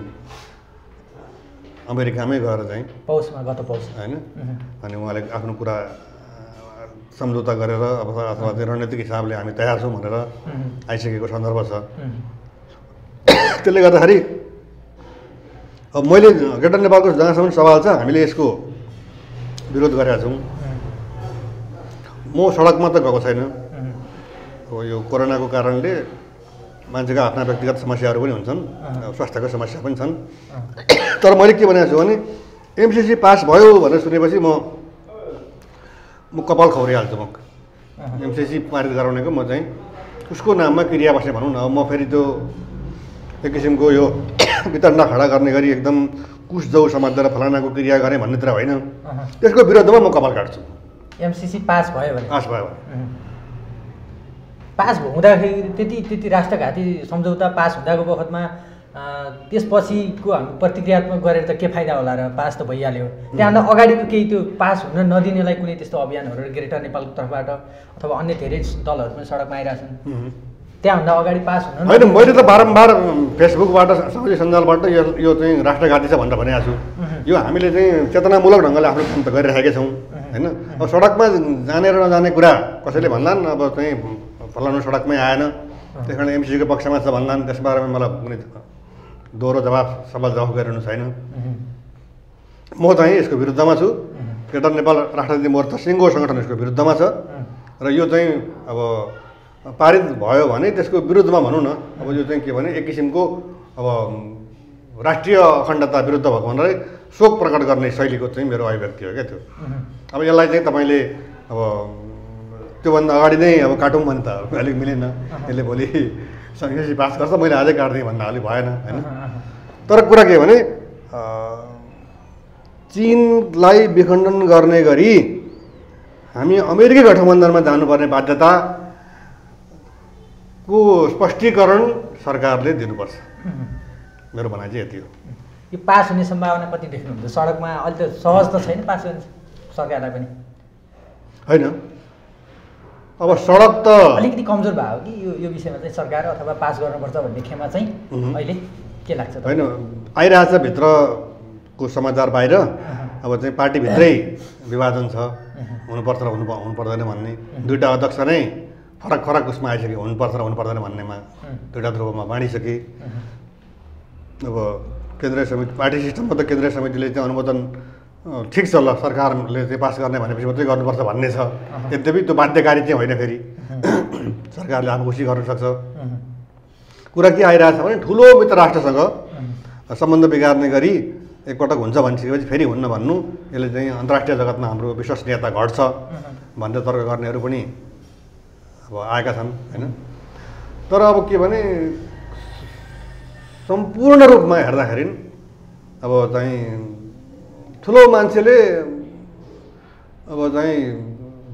अमेरिकामै गएर चाहिँ गत पौष होइन, अनि उहाँले आफ्नो कुरा सम्झौता गरेर अब अथवा चाहिँ रणनीतिक हिसाबले हामी तयार छौँ भनेर आइसकेको सन्दर्भ छ। त्यसले गर्दाखेरि अब मैले ग्रेटर नेपालको जहाँसम्म सवाल छ हामीले यसको विरोध गरेका छौँ। म सडकमा त गएको छैन, अब यो कोरोनाको कारणले मान्छेका आफ्ना व्यक्तिगत समस्याहरू पनि हुन्छन्, स्वास्थ्यको समस्या पनि छन्। तर मैले के भनेको छु भने एमसिसी पास भयो भनेर सुनेपछि म कपाल खौरिहाल्छु। म एमसिसी पारित गराउनेको म चाहिँ उसको नाममा क्रिया बस्ने भनौँ न। अब म फेरि त्यो एक किसिमको यो वितण्डा खडा गर्ने गरी एकदम कुस जाउ समातेर फलानाको क्रिया गरेँ भन्नेतिर होइन, त्यसको विरुद्धमा म कपाल काट्छु। एमसिसी पास भयो भने पास हुँदाखेरि त्यति राष्ट्रघाती सम्झौता पास हुँदाको बखतमा त्यसपछिको हामी प्रतिक्रियात्मक गरेर त के फाइदा होला र? पास त भइहाल्यो। त्यहाँभन्दा अगाडिको केही त्यो पास हुन नदिनेलाई कुनै त्यस्तो अभियानहरू ग्रेटर नेपालको तर्फबाट अथवा अन्य धेरै दलहरू पनि सडकमा आइरहेछन्, त्यहाँभन्दा अगाडि पास हुन होइन? मैले त बारम्बार फेसबुकबाट सामाजिक सञ्जालबाट यो चाहिँ राष्ट्रघाती छ भनेर भनेको छु। यो हामीले चाहिँ चेतनामूलक ढङ्गले आफ्नो काम त गरिरहेका छौँ होइन। अब सडकमा जाने र नजाने कुरा कसैले भन्लान्, अब चाहिँ फलानु सडकमै आएन त्यस कारण एमसिसीको पक्षमा छ भन्लान्, त्यसबारेमा मलाई कुनै दोहोरो सवाल जवाफ गरिरहनु छैन। म चाहिँ यसको विरुद्धमा छु। ग्रेटर नेपाल राष्ट्रवादी मोर्चा सिङ्गो सङ्गठन यसको विरुद्धमा छ र यो चाहिँ अब पारित भयो भने त्यसको विरुद्धमा भनौँ न। अब यो चाहिँ के भने एक किसिमको अब राष्ट्रिय अखण्डता विरुद्ध भएको भनेर शोक प्रकट गर्ने शैलीको चाहिँ मेरो अभिव्यक्ति हो क्या त्यो। अब यसलाई चाहिँ तपाईँले अब त्योभन्दा अगाडि नै अब काटौँ भने त अलिक मिलेन, यसले भोलि एमसिसी पास गर्छ मैले आजै काट्दिएँ भन्दा अलिक भएन होइन। तर कुरा के भने चीनलाई विखण्डन गर्ने गरी हामी अमेरिकी गठबन्धनमा जानुपर्ने बाध्यताको स्पष्टीकरण सरकारले दिनुपर्छ। मेरो भनाइ चाहिँ यति हो। यो पास हुने सम्भावना कति देख्नुहुन्छ? सडकमा अहिले त सहज त छैन पास गर्ने सरकारलाई पनि होइन। अब सडक त अलिकति कमजोर भयो कि यो विषयमा चाहिँ सरकार अथवा पास गर्नुपर्छ भन्ने खेमा चाहिँ अहिले के लाग्छ? होइन, आइरहेछ भित्रको समाचार बाहिर। अब चाहिँ पार्टीभित्रै विभाजन छ, हुनुपर्छ र हुनु पर्दैन भन्ने। दुईवटा अध्यक्ष नै फरक उसमा आइसके, हुनुपर्छ र हुनु पर्दैन भन्नेमा दुईवटा ध्रुवमा बाँडिसके। अब केन्द्रीय समिति पार्टी सिस्टममा त केन्द्रीय समितिले चाहिँ अनुमोदन ठिक छ ल सरकारले चाहिँ पास गर्ने भनेपछि मात्रै गर्नुपर्छ भन्ने छ। यद्यपि त्यो बाध्यकारी चाहिँ होइन, फेरि सरकारले आफू खुसी गर्न सक्छ। कुरा के आइरहेछ भने ठुलो मित्र राष्ट्रसँग सम्बन्ध बिगार्ने गरी एकपटक हुन्छ भनिसकेपछि फेरि हुन्न भन्नु, यसले चाहिँ अन्तर्राष्ट्रिय जगतमा हाम्रो विश्वसनीयता घट्छ भनेर तर्क गर्नेहरू पनि अब आएका छन् होइन। तर अब के भने सम्पूर्ण रूपमा हेर्दाखेरि अब चाहिँ ठुलो मान्छेले अब चाहिँ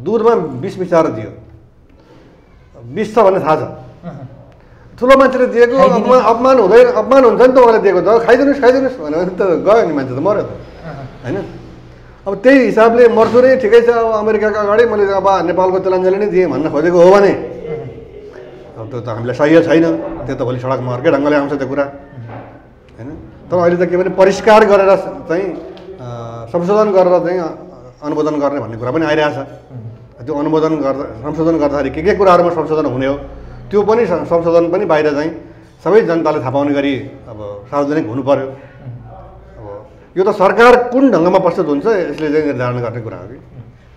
दुधमा विष मिसाएर दियो, विष छ भन्ने थाहा छ। ठुलो मान्छेले दिएको अपमान हुँदैन, अपमान हुन्छ नि त उहाँले दिएको त। खाइदिनुहोस् भन्यो भने त गयो नि मान्छे त, मऱ्यो त होइन। अब त्यही हिसाबले मर्छु नै ठिकै छ। अब अमेरिकाको अगाडि मैले अब नेपालको तिलाञ्जली नै दिएँ भन्न खोजेको हो भने अब त्यो त हामीलाई सही छैन। त्यो त भोलि सडकमा अर्कै ढङ्गले आउँछ त्यो कुरा होइन। तर अहिले त के भने परिष्कार गरेर चाहिँ संशोधन गरेर चाहिँ अनुमोदन गर्ने भन्ने कुरा पनि आइरहेछ। त्यो अनुमोदन गर्दा संशोधन गर्दाखेरि के कुराहरूमा संशोधन हुने हो त्यो पनि संशोधन पनि बाहिर चाहिँ सबै जनताले थाहा पाउने गरी अब सार्वजनिक हुनु पर्यो। अब यो त सरकार कुन ढङ्गमा प्रस्तुत हुन्छ यसले चाहिँ निर्धारण गर्ने कुरा हो कि।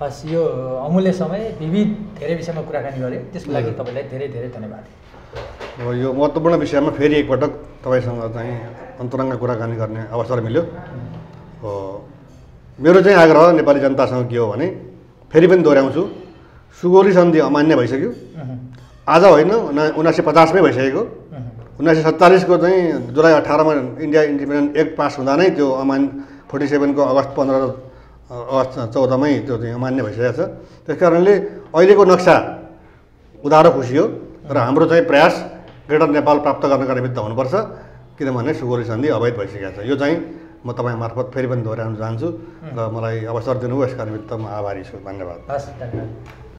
हस्, यो अमूल्य समय विविध धेरै विषयमा कुराकानी गऱ्यो, त्यसको लागि तपाईँलाई धेरै धेरै धन्यवाद। अब यो महत्त्वपूर्ण विषयमा फेरि एकपटक तपाईँसँग चाहिँ अन्तरङ्ग कुराकानी गर्ने अवसर मिल्यो। मेरो चाहिँ आग्रह नेपाली जनतासँग के हो भने फेरि पनि दोहोऱ्याउँछु, सुगौली सन्धि अमान्य भइसक्यो। आज होइन, 1950मै भइसकेको। 1947को चाहिँ जुलाई 18मा इन्डिया इन्डिपेन्डेन्ट एक्ट पास हुँदा नै त्यो 47को अगस्त 14मै त्यो चाहिँ अमान्य भइसकेको छ। त्यस कारणले अहिलेको नक्सा उधारो खुसी हो र हाम्रो चाहिँ प्रयास ग्रेटर नेपाल प्राप्त गर्नका निमित्त हुनुपर्छ, किनभने सुगौली सन्धि अवैध भइसकेको छ। यो चाहिँ म तपाईँ मार्फत फेरि पनि दोहोऱ्याउन चाहन्छु र मलाई अवसर दिनुभयो यसका निमित्त म आभारी छु। धन्यवाद। हस्, धन्यवाद।